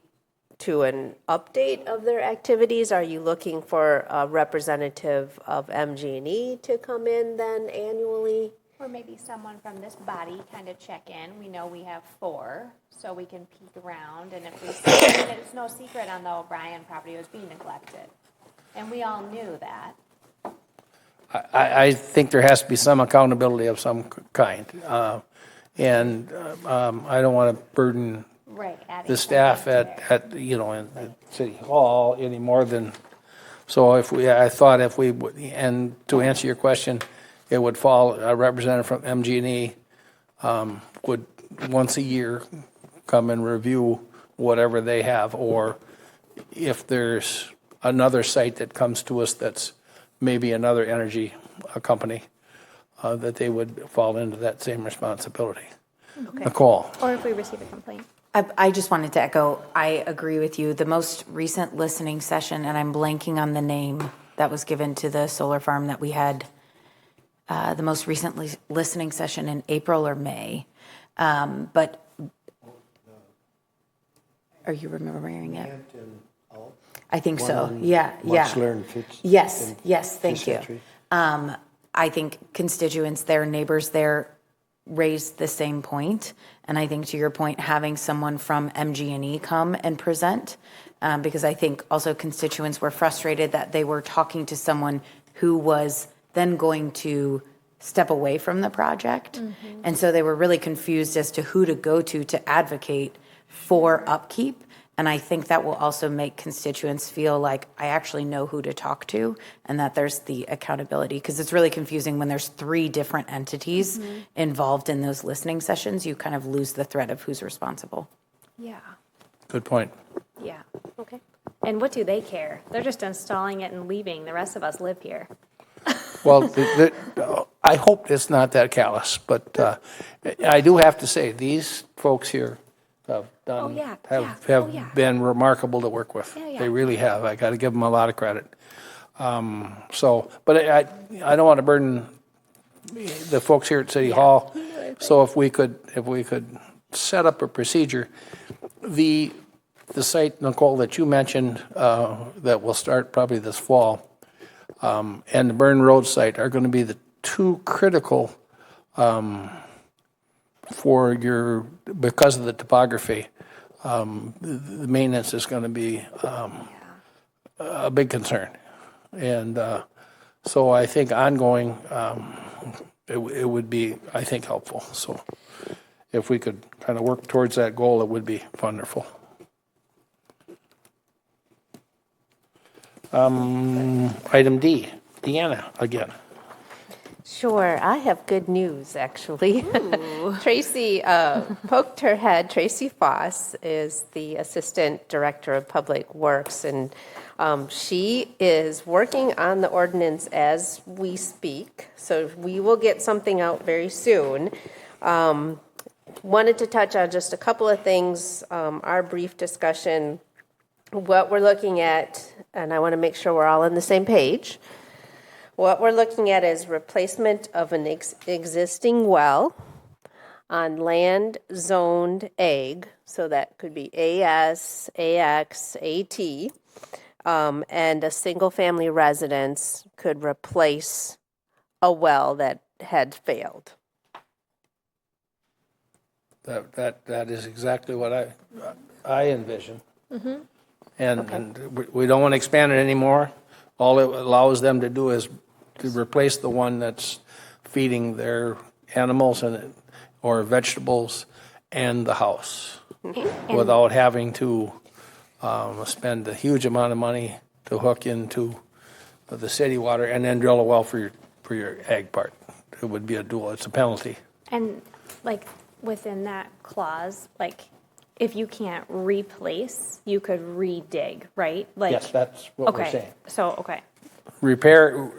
to an update of their activities? Are you looking for a representative of MG&E to come in then annually? Or maybe someone from this body kind of check in. We know we have 4, so we can peek around. And if we see, it's no secret on the O'Brien property, it was being neglected. And we all knew that. I think there has to be some accountability of some kind. And I don't want to burden the staff at City Hall any more than, so I thought if we would, and to answer your question, it would fall, a representative from MG&E would once a year come and review whatever they have, or if there's another site that comes to us that's maybe another energy company, that they would fall into that same responsibility. Okay. Nicole? Or if we receive a complaint. I just wanted to echo, I agree with you. The most recent listening session, and I'm blanking on the name that was given to the solar farm that we had, the most recent listening session in April or May. But are you remembering it? I think so. Yeah. Yes, thank you. I think constituents there, neighbors there, raised the same point. And I think to your point, having someone from MG&E come and present, because I think also constituents were frustrated that they were talking to someone who was then going to step away from the project. And so they were really confused as to who to go to advocate for upkeep. And I think that will also make constituents feel like I actually know who to talk to and that there's the accountability. Because it's really confusing when there's 3 different entities involved in those listening sessions. You kind of lose the thread of who's responsible. Yeah. Good point. Yeah. Okay. And what do they care? They're just installing it and leaving. The rest of us live here. Well, I hope it's not that callous, but I do have to say, these folks here have done, have been remarkable to work with. They really have. I got to give them a lot of credit. But I don't want to burden the folks here at City Hall. So if we could set up a procedure, the site, Nicole, that you mentioned that will start probably this fall, and the Burn Road site are going to be the 2 critical for because of the topography. The maintenance is going to be a big concern. And so I think ongoing, it would be, I think, helpful. So if we could kind of work towards that goal, it would be wonderful. Item D, Deanna again. Sure, I have good news, actually. Tracy poked her head. Tracy Foss is the Assistant Director of Public Works, and she is working on the ordinance as we speak, so we will get something out very soon. Wanted to touch on just a couple of things, our brief discussion, what we're looking at, and I want to make sure we're all on the same page. What we're looking at is replacement of an existing well on land zoned ag, so that could be AS, AX, AT, and a single family residence could replace a well that had failed. That is exactly what I envision. And we don't want to expand it anymore. All it allows them to do is to replace the one that's feeding their animals or vegetables and the house without having to spend a huge amount of money to hook into the city water and then drill a well for your ag part. It would be it's a penalty. And like within that clause, like if you can't replace, you could re-dig, right? Like, yes, that's what we're saying. So, okay. Repair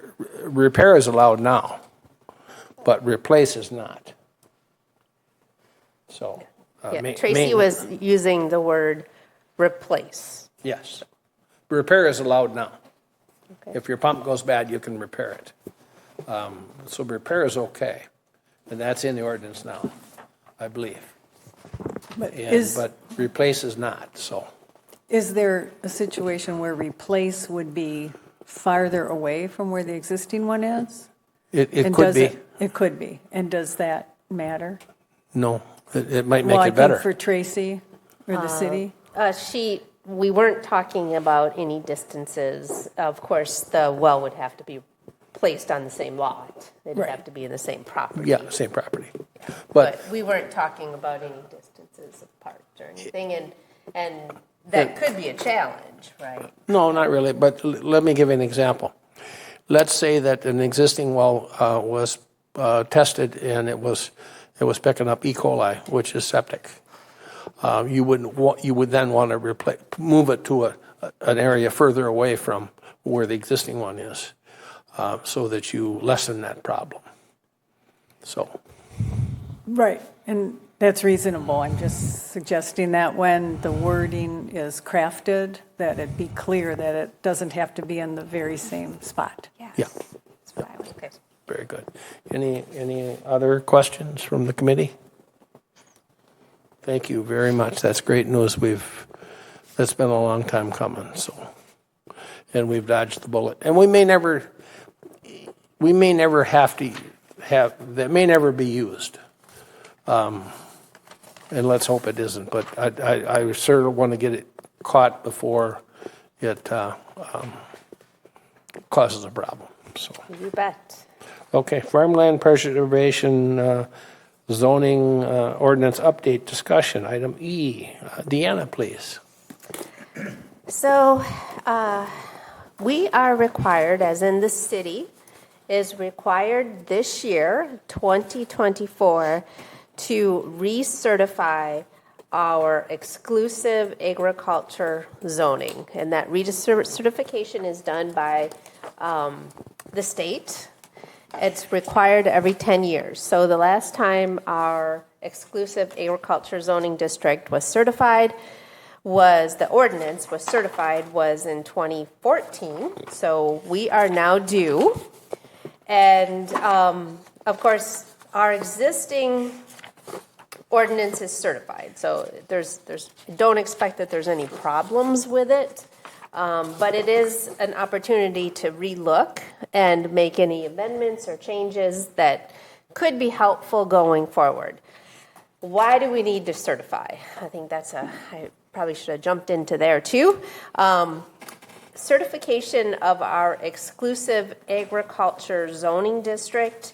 is allowed now, but replace is not. So, Tracy was using the word replace. Yes. Repair is allowed now. Okay. If your pump goes bad, you can repair it. So repair is okay, and that's in the ordinance now, I believe. But replace is not, so. Is there a situation where replace would be farther away from where the existing one is? It could be. It could be. And does that matter? No, it might make it better. For Tracy or the city? We weren't talking about any distances. Of course, the well would have to be placed on the same lot. It'd have to be in the same property. Yeah, same property. But we weren't talking about any distances apart or anything, and that could be a challenge, right? No, not really, but let me give you an example. Let's say that an existing well was tested and it was picking up E. coli, which is septic. You would then want to move it to an area further away from where the existing one is, so that you lessen that problem. So. Right, and That's reasonable. I'm just suggesting that when the wording is crafted, that it be clear that it doesn't have to be in the very same spot. Yeah. That's what I was. Okay. Very good. Any other questions from the committee? Thank you very much. That's great news. That's been a long time coming. And we've dodged the bullet. And we may never have to have that. May never be used. And let's hope it isn't. But I certainly want to get it caught before it causes a problem. So. You bet. Okay, farmland preservation zoning ordinance update discussion, item E. Deanna, please. So we are required, as in the city, is required this year, 2024, to recertify our exclusive agriculture zoning. And that recertification is done by the state. It's required every 10 years. So the last time our exclusive agriculture zoning district was certified the ordinance was certified was in 2014. So we are now due. And of course, our existing ordinance is certified. So don't expect that there's any problems with it. But it is an opportunity to relook and make any amendments or changes that could be helpful going forward. Why do we need to certify? I think I probably should have jumped into there too. Certification of our exclusive agriculture zoning district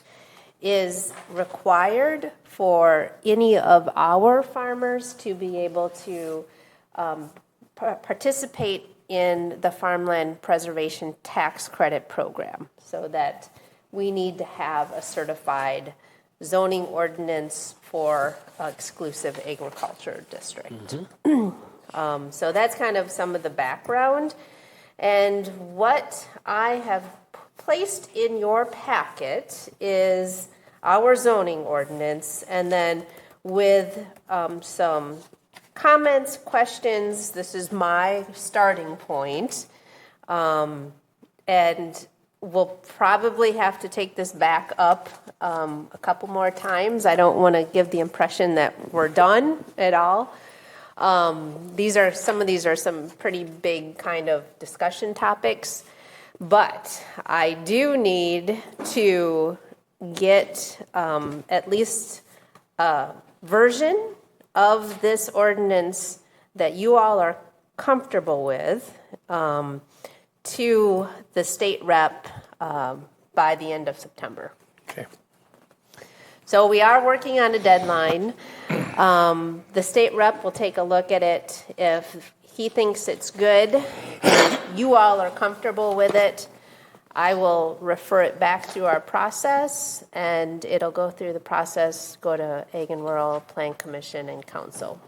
is required for any of our farmers to be able to participate in the Farmland Preservation Tax Credit Program, so that we need to have a certified zoning ordinance for exclusive agriculture district. So that's kind of some of the background. And what I have placed in your packet is our zoning ordinance, and then with some comments, questions. This is my starting point. And we'll probably have to take this back up a couple more times. I don't want to give the impression that we're done at all. Some of these are some pretty big kind of discussion topics, but I do need to get at least a version of this ordinance that you all are comfortable with to the state rep by the end of September. Okay. So we are working on a deadline. The state rep will take a look at it. If he thinks it's good, and you all are comfortable with it, I will refer it back through our process, and it'll go through the process, go to Ag and Rural, Plan Commission, and Council.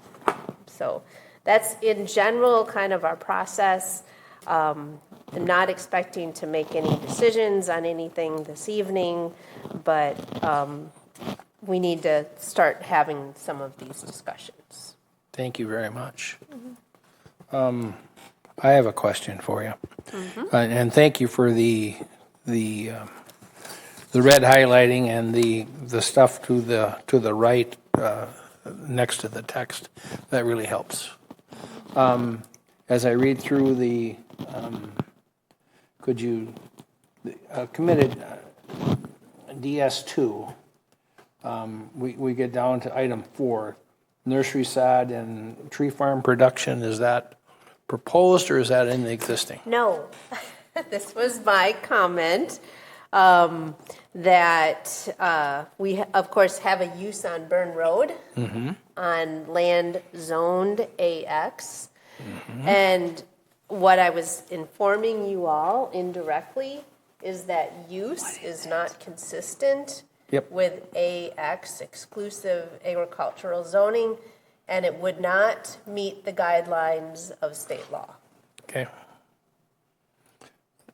So that's in general kind of our process. I'm not expecting to make any decisions on anything this evening, but we need to start having some of these discussions. Thank you very much. I have a question for you, and thank you for the red highlighting and the stuff to the right next to the text. That really helps. As I read through the committed DS2, we get down to item 4, nursery sod and tree farm production. Is that proposed or is that in the existing? No, this was my comment that we, of course, have a use on Burn Road on land zoned AX. And what I was informing you all indirectly is that use is not consistent with AX, exclusive agricultural zoning, and it would not meet the guidelines of state law. Okay.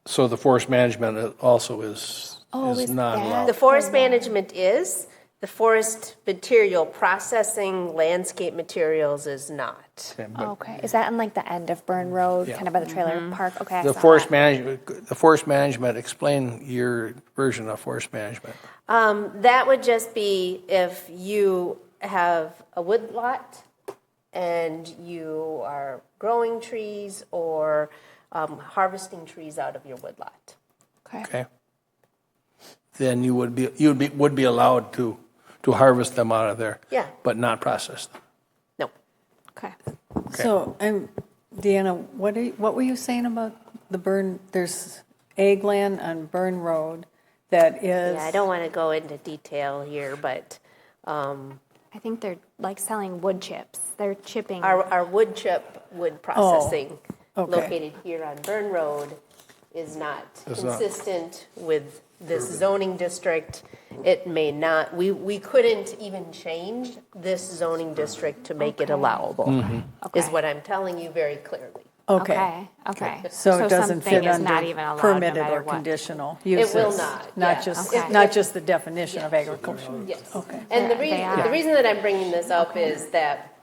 So the forest management also is not allowed. The forest management is. The forest material processing, landscape materials is not. Okay, is that on like the end of Burn Road, Yeah. kind of by the trailer park? Okay, I The saw forest that. management, explain your version of forest management. That would just be if you have a wood lot and you are growing trees or harvesting trees out of your wood lot. Okay. Then you would be allowed to harvest them out of there. Yeah. But not process them. No. Okay. So, Deanna, what were you saying about the burn? There's ag land on Burn Road that is. Yeah, I don't want to go into detail here, but I think they're like selling wood chips. They're chipping. our wood chip wood processing okay. located here on Burn Road is not It's not. consistent with this zoning district. It may not, we couldn't even change this zoning district to make it allowable, is Okay. what I'm telling you very clearly. Okay. Okay. So it doesn't something fit is under not even allowed, no permitted matter or what. conditional It uses. will not, yeah. Okay. Just the definition of agriculture. Yes. Okay. And They are. the reason that I'm bringing this up is that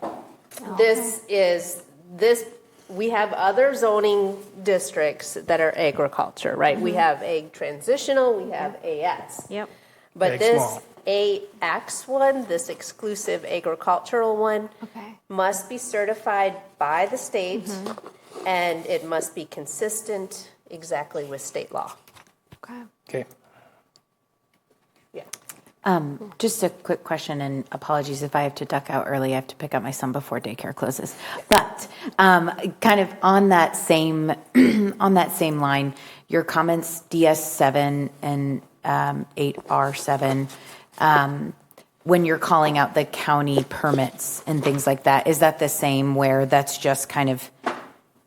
we have other zoning districts that are agriculture, right? We have ag transitional, we have AS. Yep. But Ag this small. AX one, this exclusive agricultural one, Okay. must be certified by the state, and it must be consistent exactly with state law. Okay. Okay. Yeah. Just a quick question, and apologies if I have to duck out early. I have to pick up my son before daycare closes. But kind of on that same line, your comments DS7 and 8R7, when you're calling out the county permits and things like that, is that the same where that's just kind of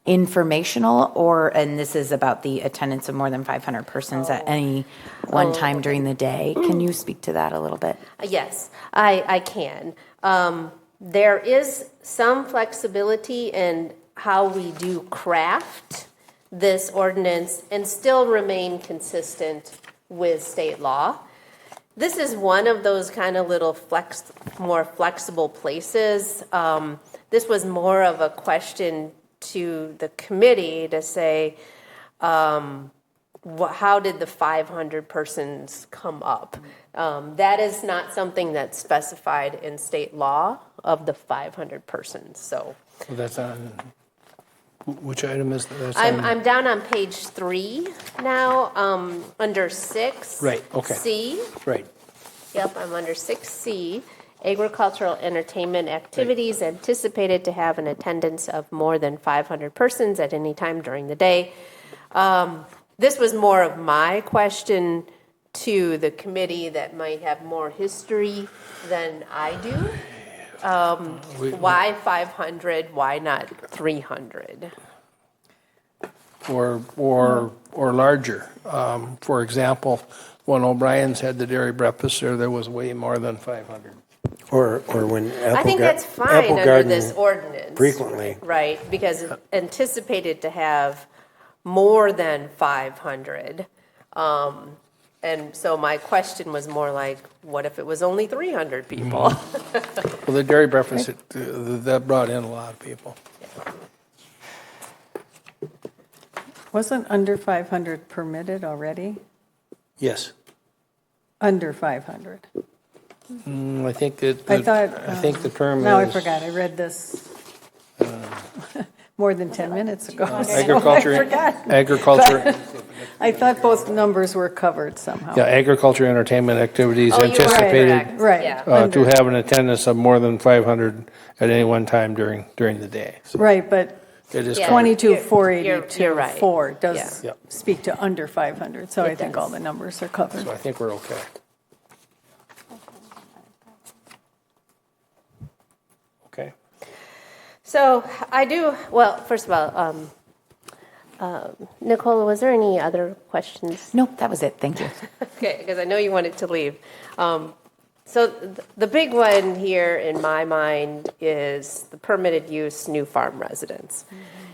informational, and this is about the attendance of more than 500 persons at any one time during the day? Can you speak to that a little bit? Yes, I can. There is some flexibility in how we do craft this ordinance and still remain consistent with state law. This is one of those kind of little more flexible places. This was more of a question to the committee to say, how did the 500 persons come up? That is not something that's specified in state law of the 500 persons. So So that's on, which item is that? That's I'm on- I'm down on page 3 now, under 6. Right, okay. C. Right. Yep, I'm under 6C. Agricultural entertainment activities anticipated to have an attendance of more than 500 persons at any time during the day. This was more of my question to the committee that might have more history than I do. Why 500? Why not 300? Or larger. For example, when O'Brien's had the dairy breakfast there was way more than 500. Or when I think that's fine under this ordinance. frequently. Right, because it's anticipated to have more than 500. And so my question was more like, what if it was only 300 people? Well, the dairy breakfast, that brought in a lot of people. Wasn't under 500 permitted already? Yes. Under 500. I think that, I thought. I think the term is. Now I forgot. I read this more than 10 minutes ago. so Agriculture. I forgot. Agriculture, I thought both numbers were covered somehow. yeah, agriculture, entertainment activities Oh, you are anticipated correct. Right. Yeah. to have an attendance of more than 500 at any one time during the day. So Right, but it is Yeah. covered. 22,482, You're right. 4 does Yeah. Yep. speak to under 500, so I It think does. all the numbers are covered. So I think we're okay. Okay. So I do, well, first of all, Nicola, was there any other questions? Nope, that was it. Thank you. Okay, because I know you wanted to leave. So the big one here in my mind is the permitted use new farm residence.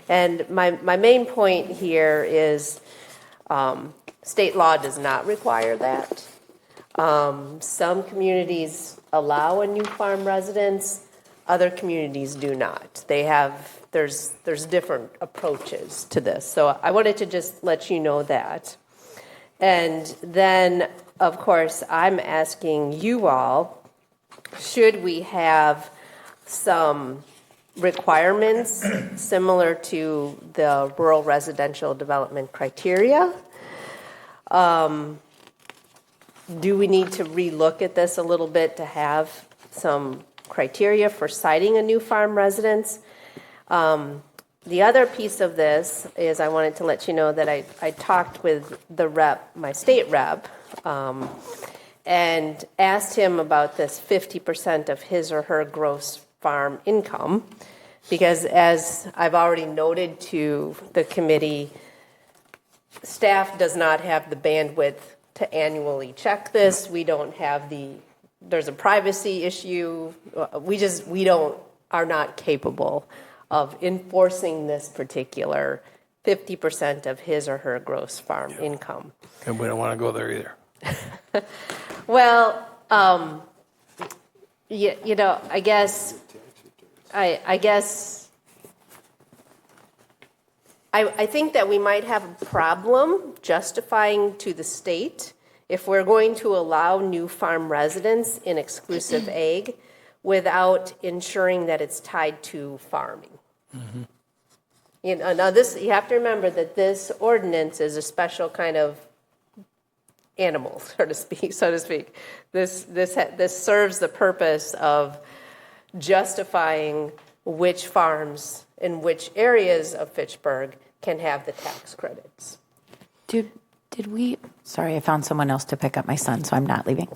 And my main point here is state law does not require that. Some communities allow a new farm residence, other communities do not. There's different approaches to this. So I wanted to just let you know that. And then, of course, I'm asking you all, should we have some requirements similar to the rural residential development criteria? Do we need to relook at this a little bit to have some criteria for citing a new farm residence? The other piece of this is I wanted to let you know that I talked with the rep, my state rep, and asked him about this 50% of his or her gross farm income, because as I've already noted to the committee, staff does not have the bandwidth to annually check this. We don't have there's a privacy issue. We are not capable of enforcing this particular 50% of his or her gross farm income. And we don't want to go there either. Well, I guess I think that we might have a problem justifying to the state if we're going to allow new farm residents in exclusive ag without ensuring that it's tied to farming. Mm-hmm. Now you have to remember that this ordinance is a special kind of animal, so to speak. This serves the purpose of justifying which farms in which areas of Fitchburg can have the tax credits. Did we, sorry, I found someone else to pick up my son, so I'm not leaving.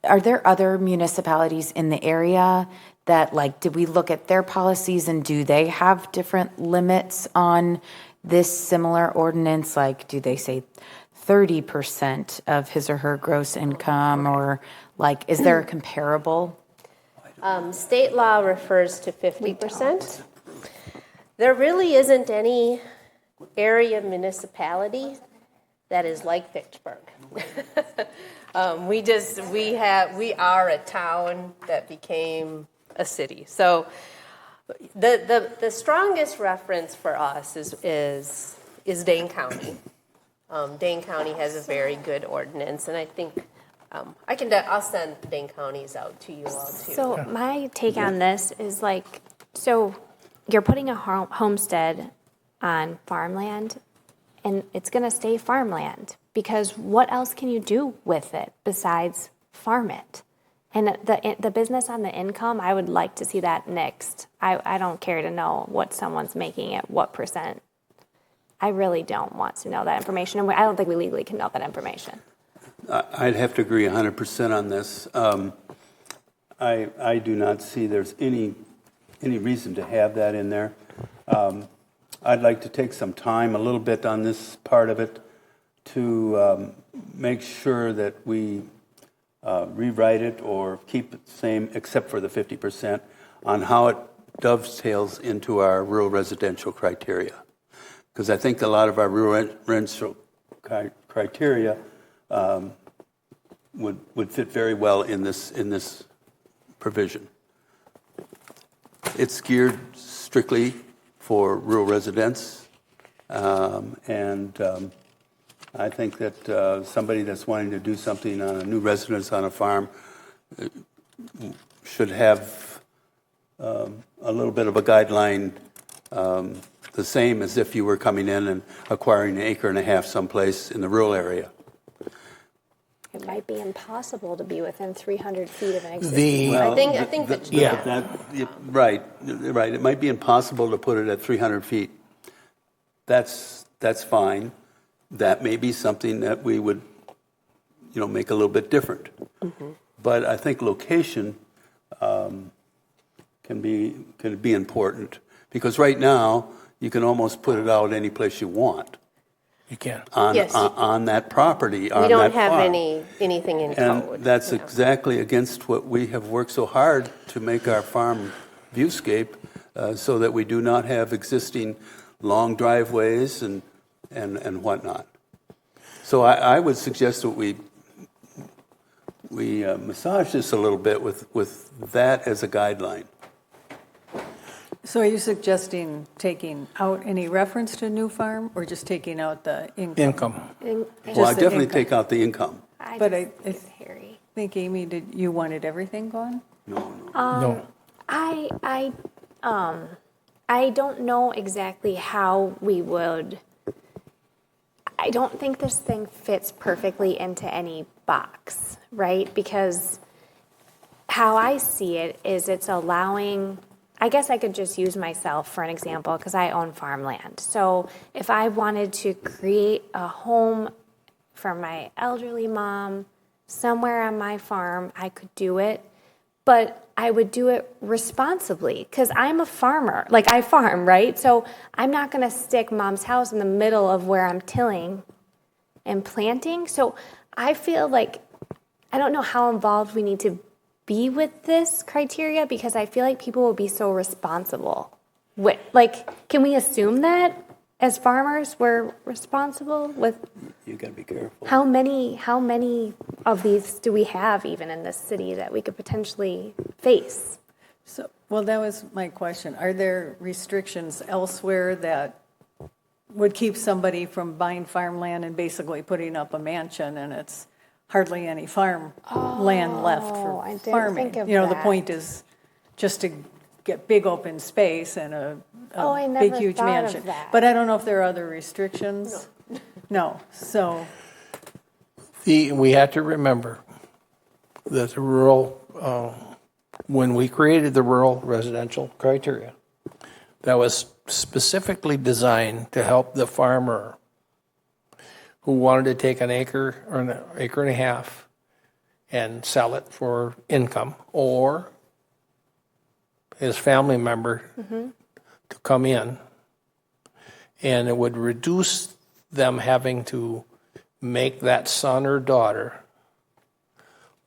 Are there other municipalities in the area that, did we look at their policies and do they have different limits on this similar ordinance? Do they say 30% of his or her gross income, or is there a comparable? State law refers to 50%. There really isn't any area municipality that is like Fitchburg. We are a town that became a city. So the strongest reference for us is Dane County. Dane County has a very good ordinance, and I think I'll send Dane County's out to you all too. So my take on this is so you're putting a homestead on farmland, and it's going to stay farmland, because what else can you do with it besides farm it? And the business on the income, I would like to see that nixed. I don't care to know what someone's making at what percent. I really don't want to know that information, and I don't think we legally can know that information. I'd have to agree 100% on this. I do not see there's any reason to have that in there. I'd like to take some time, a little bit on this part of it, to make sure that we rewrite it or keep it the same, except for the 50%, on how it dovetails into our rural residential criteria. Because I think a lot of our rural residential criteria would fit very well in this provision. It's geared strictly for rural residents, and I think that somebody that's wanting to do something on a new residence on a farm should have a little bit of a guideline, the same as if you were coming in and acquiring 1.5 acres someplace in the rural area. It might be impossible to be within 300 feet of an existing. Right. It might be impossible to put it at 300 feet. That's fine. That may be something that we would, make a little bit different. Mm-hmm. But I think location can be important, because right now you can almost put it out any place you want. You can. On that property. We don't have anything in code. And that's exactly against what we have worked so hard to make our farm viewscape, so that we do not have existing long driveways and whatnot. So I would suggest that we massage this a little bit with that as a guideline. So are you suggesting taking out any reference to new farm or just taking out the income? Income. Well, I the definitely income. take out the income. But I I just think it's hairy. think, Amy, you wanted everything gone? No. I don't know exactly how we would. I don't think this thing fits perfectly into any box, right? Because how I see it is it's allowing, I guess I could just use myself for an example because I own farmland. So if I wanted to create a home for my elderly mom somewhere on my farm, I could do it. But I would do it responsibly because I'm a farmer. Like I farm, right? So I'm not going to stick mom's house in the middle of where I'm tilling and planting. So I feel like I don't know how involved we need to be with this criteria because I feel like people will be so responsible. Like, can we assume that as farmers we're responsible with? You got to be careful. How many of these do we have even in this city that we could potentially face? So, well, that was my question. Are there restrictions elsewhere that would keep somebody from buying farmland and basically putting up a mansion and it's hardly any farm land left for I didn't farming? think of The that. point is just to get big open space and a I big, never huge thought of mansion. that. But I don't know if there are other restrictions. No. So, We have to remember that the rural, when we created the rural residential criteria, that was specifically designed to help the farmer who wanted to take an acre or an acre and a half and sell it for income, or his family member to come in, and it would reduce them having to make that son or daughter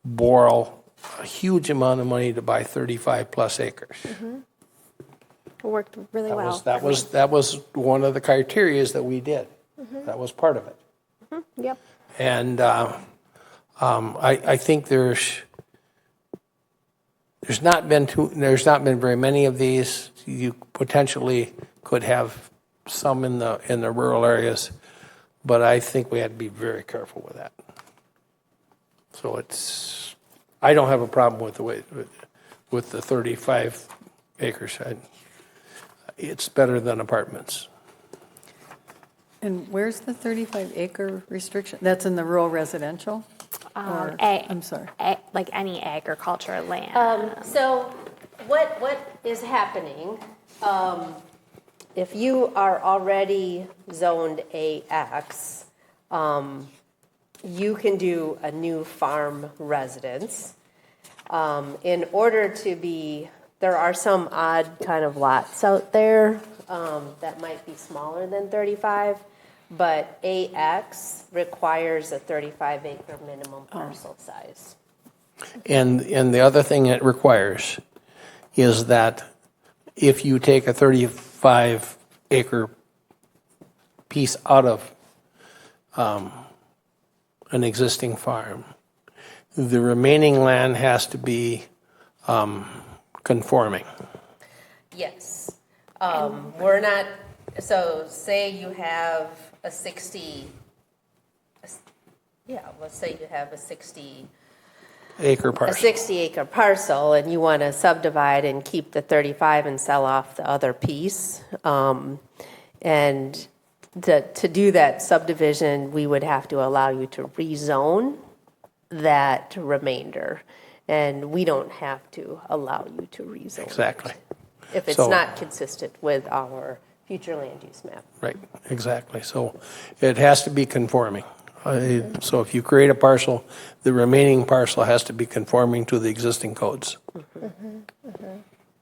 borrow a huge amount of money to buy 35 plus acres. It worked really well. That was one of the criterias that we did. That was part of it. Yep. And I think there's not been very many of these. You potentially could have some in the rural areas, but I think we had to be very careful with that. So I don't have a problem with the 35 acres. It's better than apartments. and where's the 35-acre restriction? That's in the rural residential? Or- I'm sorry. Like any agriculture land. So what is happening, if you are already zoned AX, you can do a new farm residence. In order to be, there are some odd kind of lots out there that might be smaller than 35, but AX requires a 35-acre minimum parcel size. And the other thing it requires is that if you take a 35-acre piece out of an existing farm, the remaining land has to be conforming. Yes. We're not, so say you have a 60, let's say you have a 60-acre parcel. 60-acre parcel and you want to subdivide and keep the 35 and sell off the other piece. And to do that subdivision, we would have to allow you to rezone that remainder. And we don't have to allow you to rezone. Exactly. If it's So- not consistent with our future land use map. Right, exactly. So it has to be conforming. So if you create a parcel, the remaining parcel has to be conforming to the existing codes.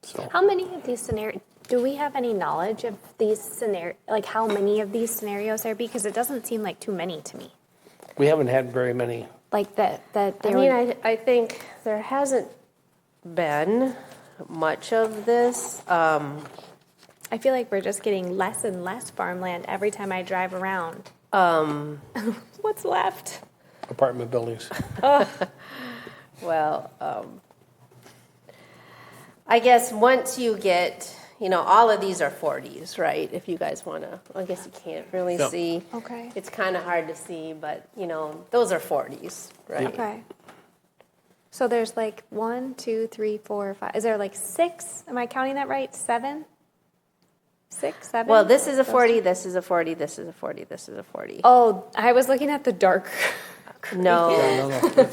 So How many of these scenarios, do we have any knowledge of these scenarios, like how many of these scenarios there be? Because it doesn't seem like too many to me. we haven't had very many. Like that I mean, I think there hasn't been much of this. I feel like we're just getting less and less farmland every time I drive around. What's left? Apartment buildings. Well, I guess once you get, all of these are 40s, right? If you guys want to, I guess you can't really Yep. see. Okay. It's kind of hard to see, but, those are 40s, right? Okay. So there's like 1, 2, 3, 4, 5. Is there like 6? Am I counting that right? 7? 6, 7? Well, this is a 40, this is a 40, this is a 40, this is a 40. Oh, I was looking at the dark. No,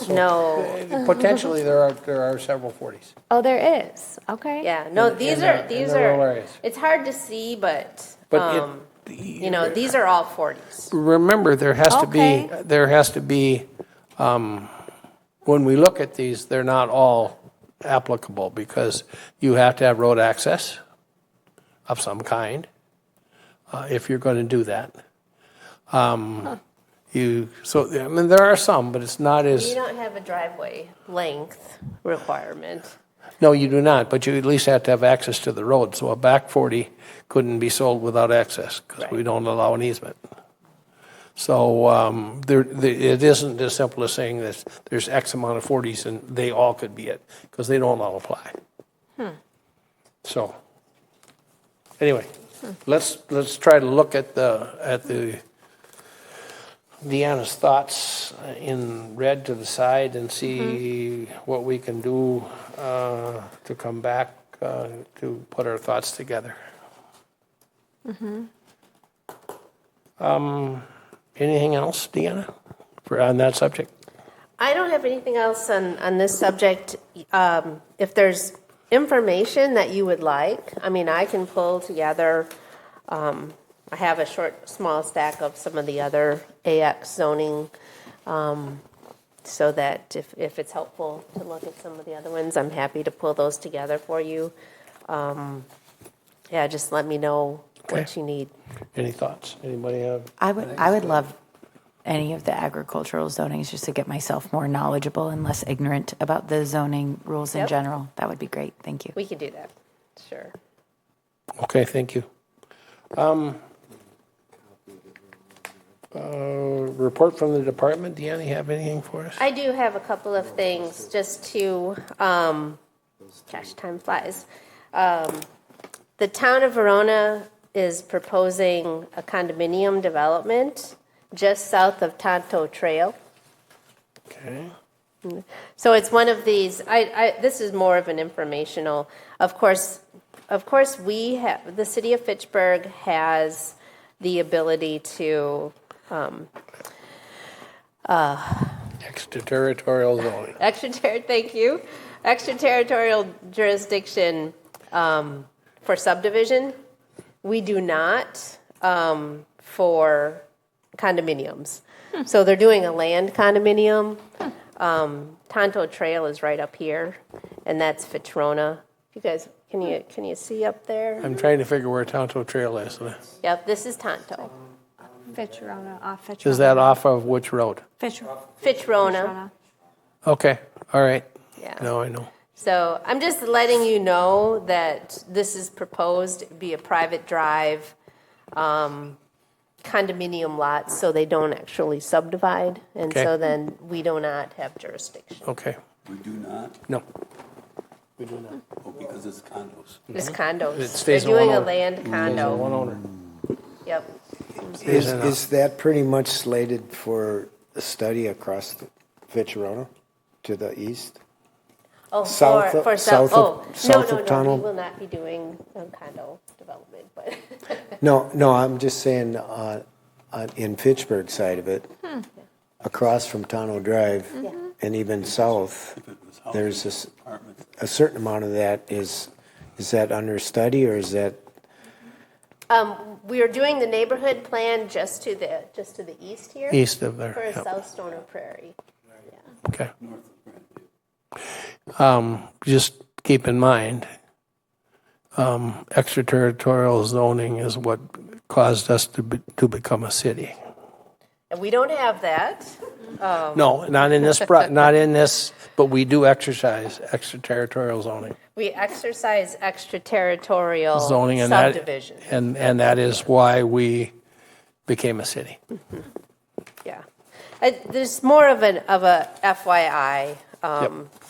no. Potentially, there are several 40s. Oh, there is. Okay. Yeah, no, these in the rural are, areas. it's hard to see, but, But these are all 40s. remember, there has Okay. to be, when we look at these, they're not all applicable because you have to have road access of some kind if you're going to do that. There are some, but it's not You as, don't have a driveway length requirement. no, you do not, but you at least have to have access to the road. So a back 40 couldn't be sold without access because we Right. don't allow an easement. So it isn't as simple as saying that there's X amount of 40s and they all could be it because they don't all apply. So anyway, let's try to look at the Deanna's thoughts in red to the side and see what we can do to come back to put our thoughts together. Anything else, Deanna, on that subject? I don't have anything else on this subject. If there's information that you would like, I can pull together, I have a small stack of some of the other AX zoning, so that if it's helpful to look at some of the other ones, I'm happy to pull those together for you. Just let me know what you need. Any thoughts? Anybody have? I would love any of the agricultural zonings just to get myself more knowledgeable and less ignorant about the zoning rules in Yep. general. That would be great. Thank you. We can do that, sure. Okay, thank you. Report from the department. Deanna, you have anything for us? I do have a couple of things just to, gosh, time flies. The town of Verona is proposing a condominium development just south of Tonto Trail. Okay. So it's one of these, this is more of an informational, of course, we have, the city of Fitchburg has the ability to, Extraterritorial zoning. extraterritorial jurisdiction for subdivision. We do not for condominiums. So they're doing a land condominium. Tonto Trail is right up here, and that's Fitrona. You guys, can you see up there? I'm trying to figure where Tonto Trail is. Yep, this is Tonto. Fitrona, off Fitrona. Is that off of which road? Fitrona. Okay, all right. Yeah. Now I know. So I'm just letting you know that this is proposed to be a private drive condominium lot, so they don't actually subdivide, and Okay. so then we do not have jurisdiction. Okay. We do not, No. We do not. because it's condos. It's condos. It stays They're in one doing a owner. land condo. One owner. Yep. Is that pretty much slated for a study across Fitzroy to the east? Oh, South of- for south of- south of no, tunnel? we will not be doing a condo development, but No, I'm just saying in Fitchburg side of it, across from Tonto Drive and even south, there's a certain amount of that is that under study or is that? we are doing the neighborhood plan just to the east here. East of there. For Yep. South Stoner Prairie. Okay. Just keep in mind, extraterritorial zoning is what caused us to become a city. And we don't have that. No, not in this, but we do exercise extraterritorial zoning. We exercise extraterritorial Zoning and subdivision. and that is why we became a city. Yeah. There's more of a FYI,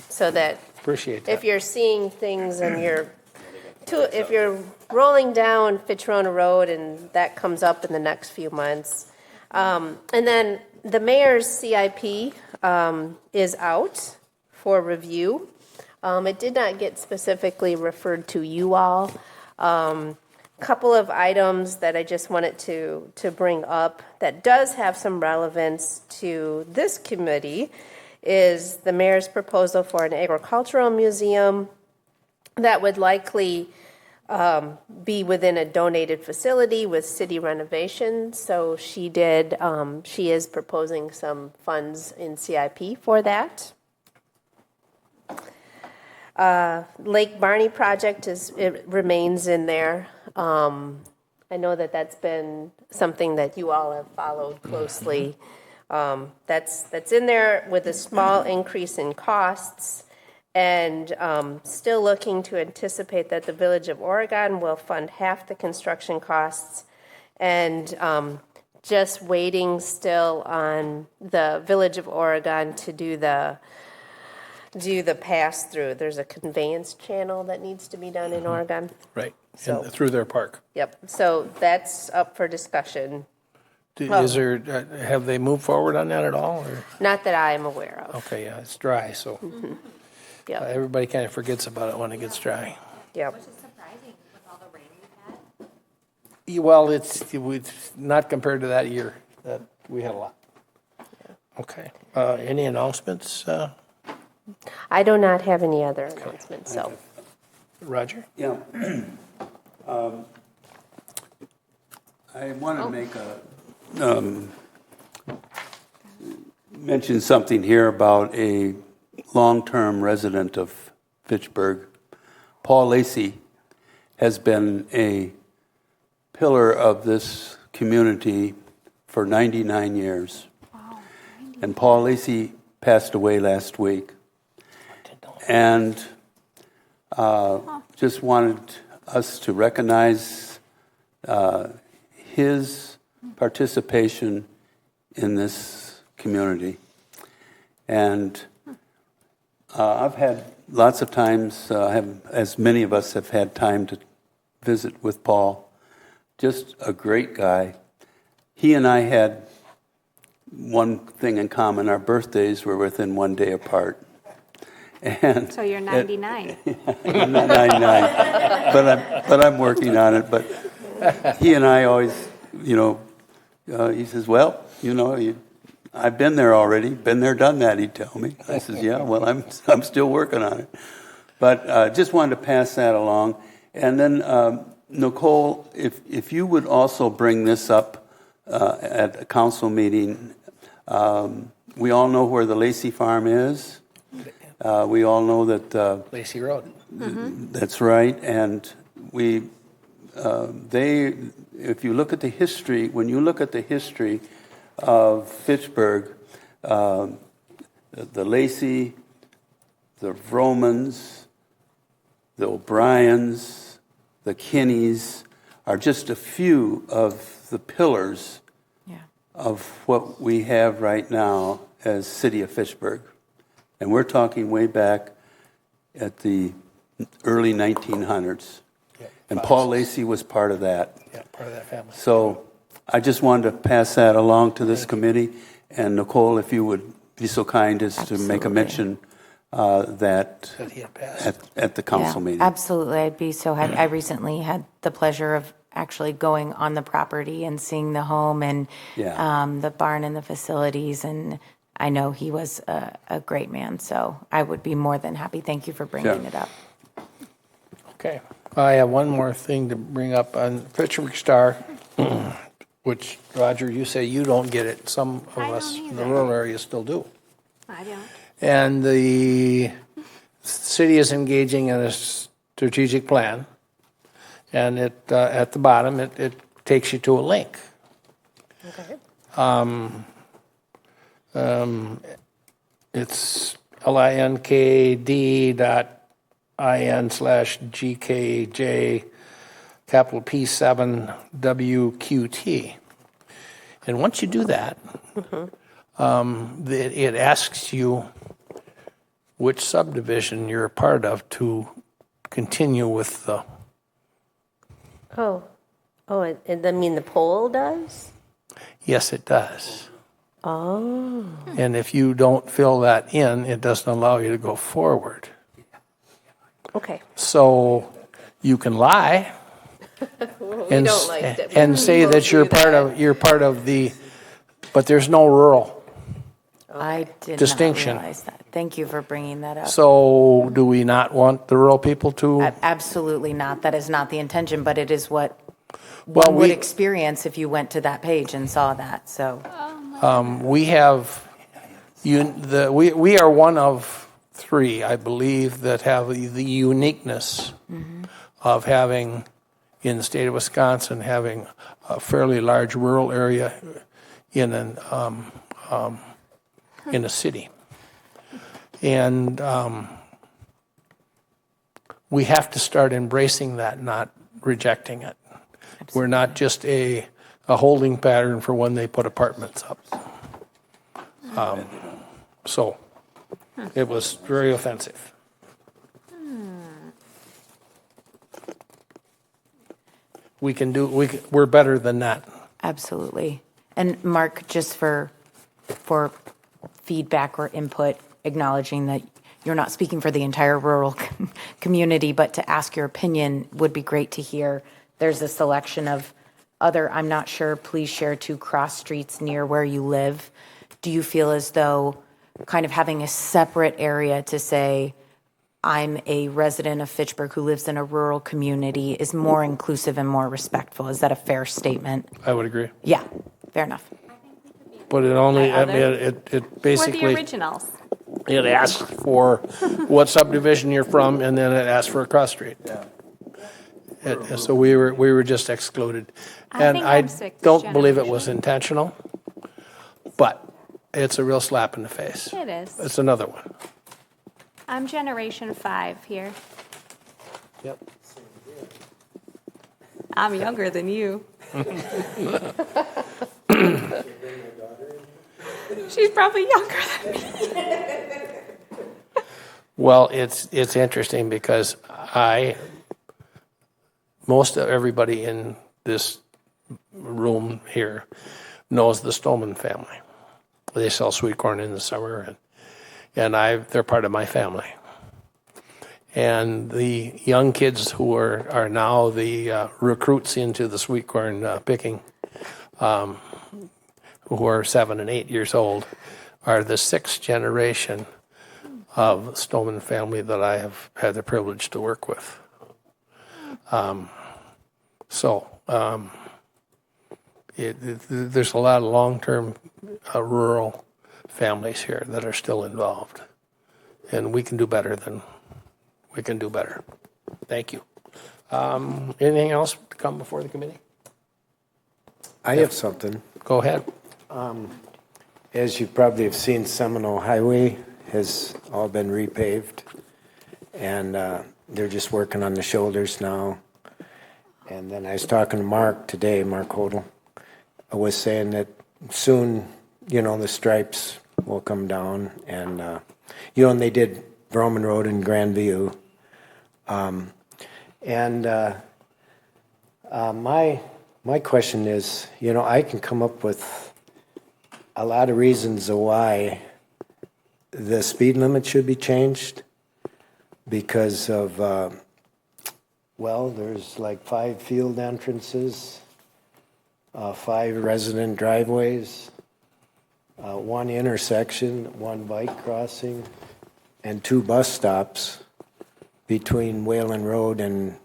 so that Appreciate that. if you're seeing things and if you're rolling down Fitchburg Road and that comes up in the next few months, and then the mayor's CIP is out for review. It did not get specifically referred to you all. Couple of items that I just wanted to bring up that does have some relevance to this committee is the mayor's proposal for an agricultural museum that would likely be within a donated facility with city renovations. So she is proposing some funds in CIP for that. Lake Barney project it remains in there. I know that's been something that you all have followed closely. That's in there with a small increase in costs, and still looking to anticipate that the Village of Oregon will fund half the construction costs, and just waiting still on the Village of Oregon to do the pass-through. There's a conveyance channel that needs to be done in Oregon. Right, So- through their park. Yep, so that's up for discussion. Is there, have they moved forward on that at all? Or? Not that I am aware of. Okay, yeah, it's dry, so Yep, everybody kind of forgets about it when it gets dry. yep. Which is surprising with all the rain we've had. Well, it's not compared to that year. That we had a lot. Okay. Any announcements, I do not have any other announcements, so. Roger? Yeah. I want to make mention something here about a long-term resident of Fitchburg. Paul Lacey has been a pillar of this community for 99 years. Wow. And Paul Lacey passed away last week. And just wanted us to recognize his participation in this community. And I've had lots of times, as many of us have had time to visit with Paul. Just a great guy. He and I had one thing in common. Our birthdays were within one day apart. And So you're 99. I'm not 99, but I'm working on it. But he and I always, he says, well, I've been there already, been there, done that, he'd tell me. I says, yeah, well, I'm still working on it. But just wanted to pass that along. And then, Nicole, if you would also bring this up at a council meeting. We all know where the Lacey Farm is. We all know that Lacey Road. That's right, and if you look at the history, when you look at the history of Fitchburg, the Lacey, the Vromans, the O'Briens, the Kinneys are just a few of the pillars of what we have right now as City of Fitchburg. And we're talking way back at the early 1900s. Yeah, and Paul Lacey was part of that. Yeah, part of that family. So I just wanted to pass that along to this committee. And Nicole, if you would be so kind as to make a mention that he had passed. at the council meeting. Absolutely, I'd be so happy. I recently had the pleasure of actually going on the property and seeing the home and the barn and the facilities, and I know he was a great man, so I would be more than happy. Thank you for bringing it up. Okay. I have one more thing to bring up on Fitchburg Star, which, Roger, you say you don't get it. Some of us in the rural area still do. I don't. And the city is engaging in a strategic plan. And at the bottom, it takes you to a link. Okay. It's linkd.in/GKJ capital P7WQT. And once you do that, it asks you which subdivision you're a part of to continue with the. Oh, and I mean the poll does? Yes, it does. Oh. And if you don't fill that in, it doesn't allow you to go forward. Okay. So you can lie and, don't like that and when say people that you're do part of the, but there's no rural. I did Distinction. not realize that. Thank you for bringing that up. So do we not want the rural people to? Absolutely not. That is not the intention, but it is what Well, one would we- experience if you went to that page and saw that. So We have, we are one of 3, I believe, that have the uniqueness of having, in the state of Wisconsin, having a fairly large rural area in a city. And we have to start embracing that, not rejecting it. We're not just a holding pattern for when they put apartments up. So it was very offensive. We're better than that. absolutely. And Mark, just for feedback or input, acknowledging that you're not speaking for the entire rural community, but to ask your opinion would be great to hear. There's a selection of other, I'm not sure, please share 2 cross streets near where you live. Do you feel as though kind of having a separate area to say, I'm a resident of Fitchburg who lives in a rural community is more inclusive and more respectful? Is that a fair statement? I would agree. Yeah, fair enough. But it only, I mean, Other? it We're the basically, originals. it asks for what subdivision you're from, and then it asks for a cross street. So we were just excluded. I And think I I'm sixth don't believe it was generation. intentional, but it's a real slap in the face. It is. It's another one. I'm generation 5 here. Yep. I'm younger than you. She's probably younger than me. Well, it's interesting because most of everybody in this room here knows the Stoneman family. They sell sweet corn in the summer, and they're part of my family. And the young kids who are now the recruits into the sweet corn picking, who are 7 and 8 years old, are the 6th generation of Stoneman family that I have had the privilege to work with. There's a lot of long-term rural families here that are still involved, and we can do better. Thank you. Anything else to come before the committee? I have something. Go ahead. As you probably have seen, Seminole Highway has all been repaved, and they're just working on the shoulders now. And then I was talking to Mark today, Mark Hodel. I was saying that soon, the stripes will come down, and and they did Broman Road and Grandview. My question is, I can come up with a lot of reasons why the speed limit should be changed because of, there's like 5 field entrances, 5 resident driveways, 1 intersection, 1 bike crossing, and 2 bus stops between Whalen Road and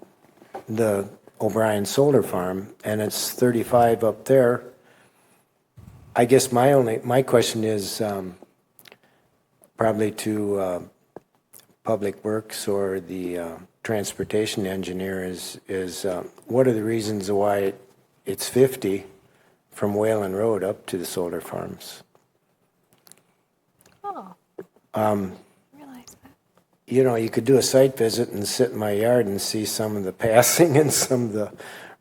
the O'Brien Solar Farm, and it's 35 up there. I guess my question is probably to Public Works or the transportation engineer is what are the reasons why it's 50 from Whalen Road up to the solar farms? Oh. Realize that. You could do a site visit and sit in my yard and see some of the passing and some of the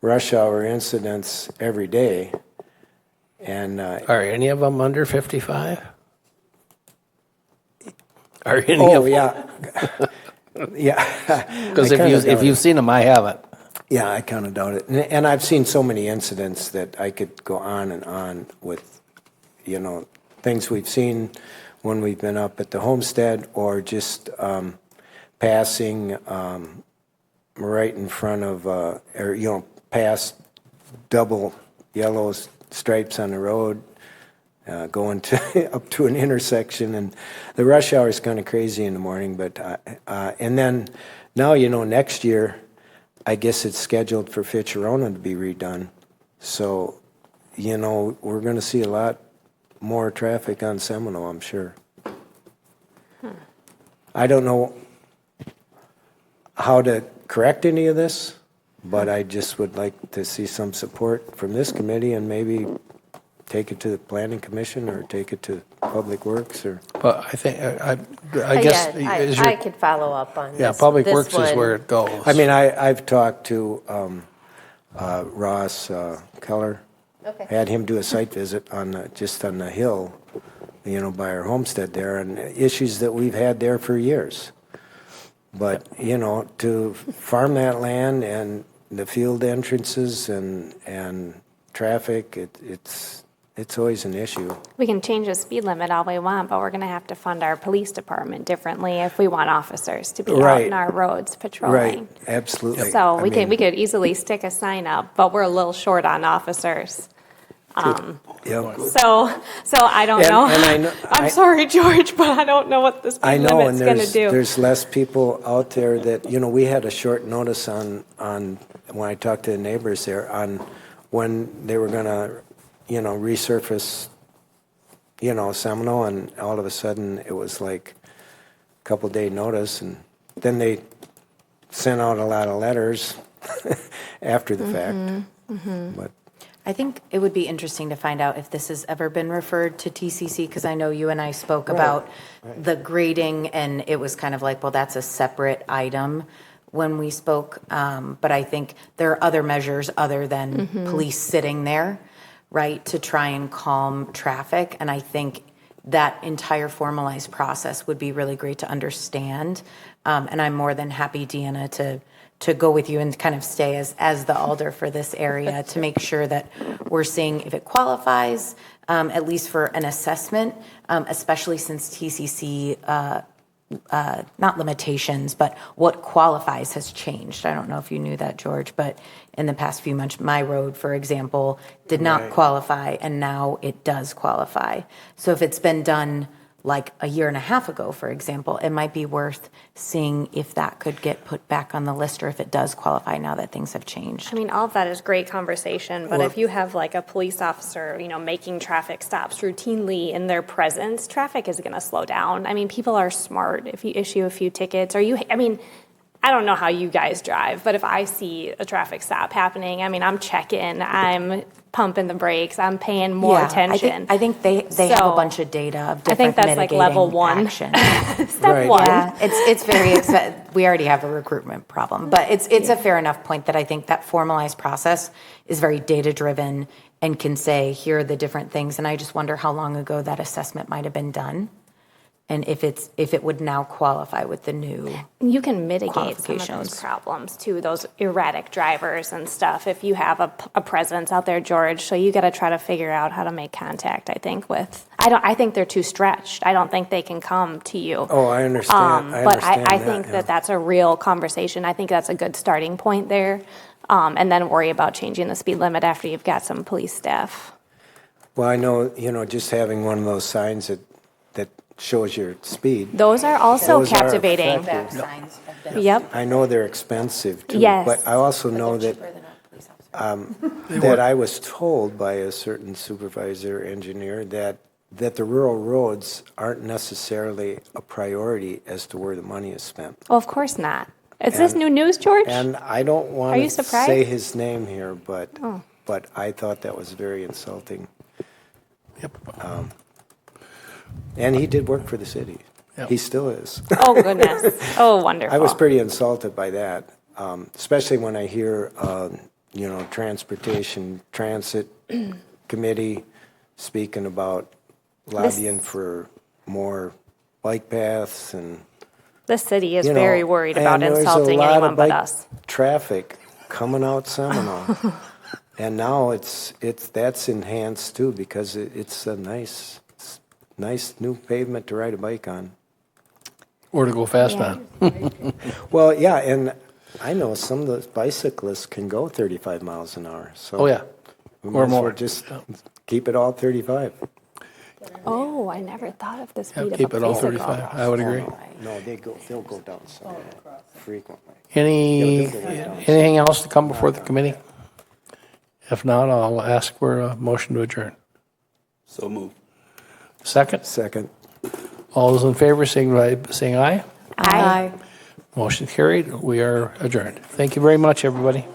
rush hour incidents every day. And Are any of them under 55? Are any of them? yeah, yeah. Because I kinda doubt if you've it. seen them, I haven't. Yeah, I kind of doubt it. And I've seen so many incidents that I could go on and on with, things we've seen when we've been up at the homestead or just passing right in front of, or, past double yellow stripes on the road, going to up to an intersection. And the rush hour is kind of crazy in the morning. But and then now, next year, I guess it's scheduled for Fitchburg to be redone. So, we're going to see a lot more traffic on Seminole, I'm sure. I don't know how to correct any of this, but I just would like to see some support from this committee and maybe take it to the planning commission or take it to Public Works or. But I think, I guess, is I your, could follow up on this. yeah, Public this Works is one. where it goes. I mean, I've talked to Ross Keller. Okay. Had him do a site visit just on the hill, by our homestead there, and issues that we've had there for years. But, to farm that land and the field entrances and traffic, it's always an issue. We can change the speed limit all we want, but we're going to have to fund our police department differently if we want officers to be out Right. in our roads patrolling. Right, absolutely. So I we mean, could easily stick a sign up, but we're a little short on officers. Yep. So I don't And- know. and I know- I'm sorry, George, but I don't know what the speed I know, limit's and going to do. there's less people out there that, we had a short notice on when I talked to the neighbors there, on when they were gonna, resurface, Seminole, and all of a sudden it was like a couple day notice, and then they sent out a lot of letters after the fact. But I think it would be interesting to find out if this has ever been referred to TCC, because I know you and I spoke about the grading, and it was kind of like, well, that's a separate item when we spoke. But I think there are other measures other than police sitting there, right, to try and calm traffic. And I think that entire formalized process would be really great to understand. And I'm more than happy, Deanna, to go with you and kind of stay as the alder for this area to make sure that we're seeing if it qualifies, at least for an assessment, especially since TCC, not limitations, but what qualifies has changed. I don't know if you knew that, George, but in the past few months, my road, for example, did not qualify, and now it does qualify. So if it's been done like a year and a half ago, for example, it might be worth seeing if that could get put back on the list, or if it does qualify now that things have changed. I mean, all of that is great conversation, but if you have like a police officer, making traffic stops routinely in their presence, traffic is going to slow down. I mean, people are smart. If you issue a few tickets, I don't know how you guys drive, but if I see a traffic stop happening, I'm checking, I'm pumping the brakes, I'm paying more attention. I think they have a bunch of data of different I think that's like level one. action. Step one. Yeah, it's very we already have a recruitment problem, but it's a fair enough point that I think that formalized process is very data driven and can say, here are the different things. And I just wonder how long ago that assessment might have been done, and if it would now qualify with the new. You can mitigate some of those qualifications. problems too, those erratic drivers and stuff, if you have a presence out there, George. So you got to try to figure out how to make contact, I think, I think they're too stretched. I don't think they can come to you. Oh, I understand. But I think that's a real conversation. I think that's a good starting point there. And then worry about changing the speed limit after you've got some police staff. Well, I know, just having one of those signs that shows your speed. Those are also Those are captivating. effective. Signs have been Yep. I know they're expensive too. Yes. But I also know that cheaper than a police officer. that I was told by a certain supervisor engineer that the rural roads aren't necessarily a priority as to where the money is spent. Well, of course not. Is this new news, George? And I don't Are want you to surprised? say his name here, but I thought that was very insulting. Yep. And he did work for the city. Yep. He still is. Oh, goodness. Oh, wonderful. I was pretty insulted by that, especially when I hear, transit committee speaking about lobbying for more bike paths and, The city is you know, very worried about and there's a insulting lot of anyone but bike us. traffic coming out Seminole. And now that's enhanced too, because it's a nice new pavement to ride a bike on. Or to go fast Yeah. on. Well, yeah, and I know some of the bicyclists can go 35 miles an hour, so. Oh, yeah. we Or might as well more. just keep it all 35. Oh, I never thought of the Yeah, speed of keep a it all bicycle. 35. I would agree. No, they'll go down some frequently. Anything else to come before the committee? If not, I'll ask for a motion to adjourn. So moved. Second? Second. All those in favor, signify by saying aye. Aye. Motion carried. We are adjourned. Thank you very much, everybody.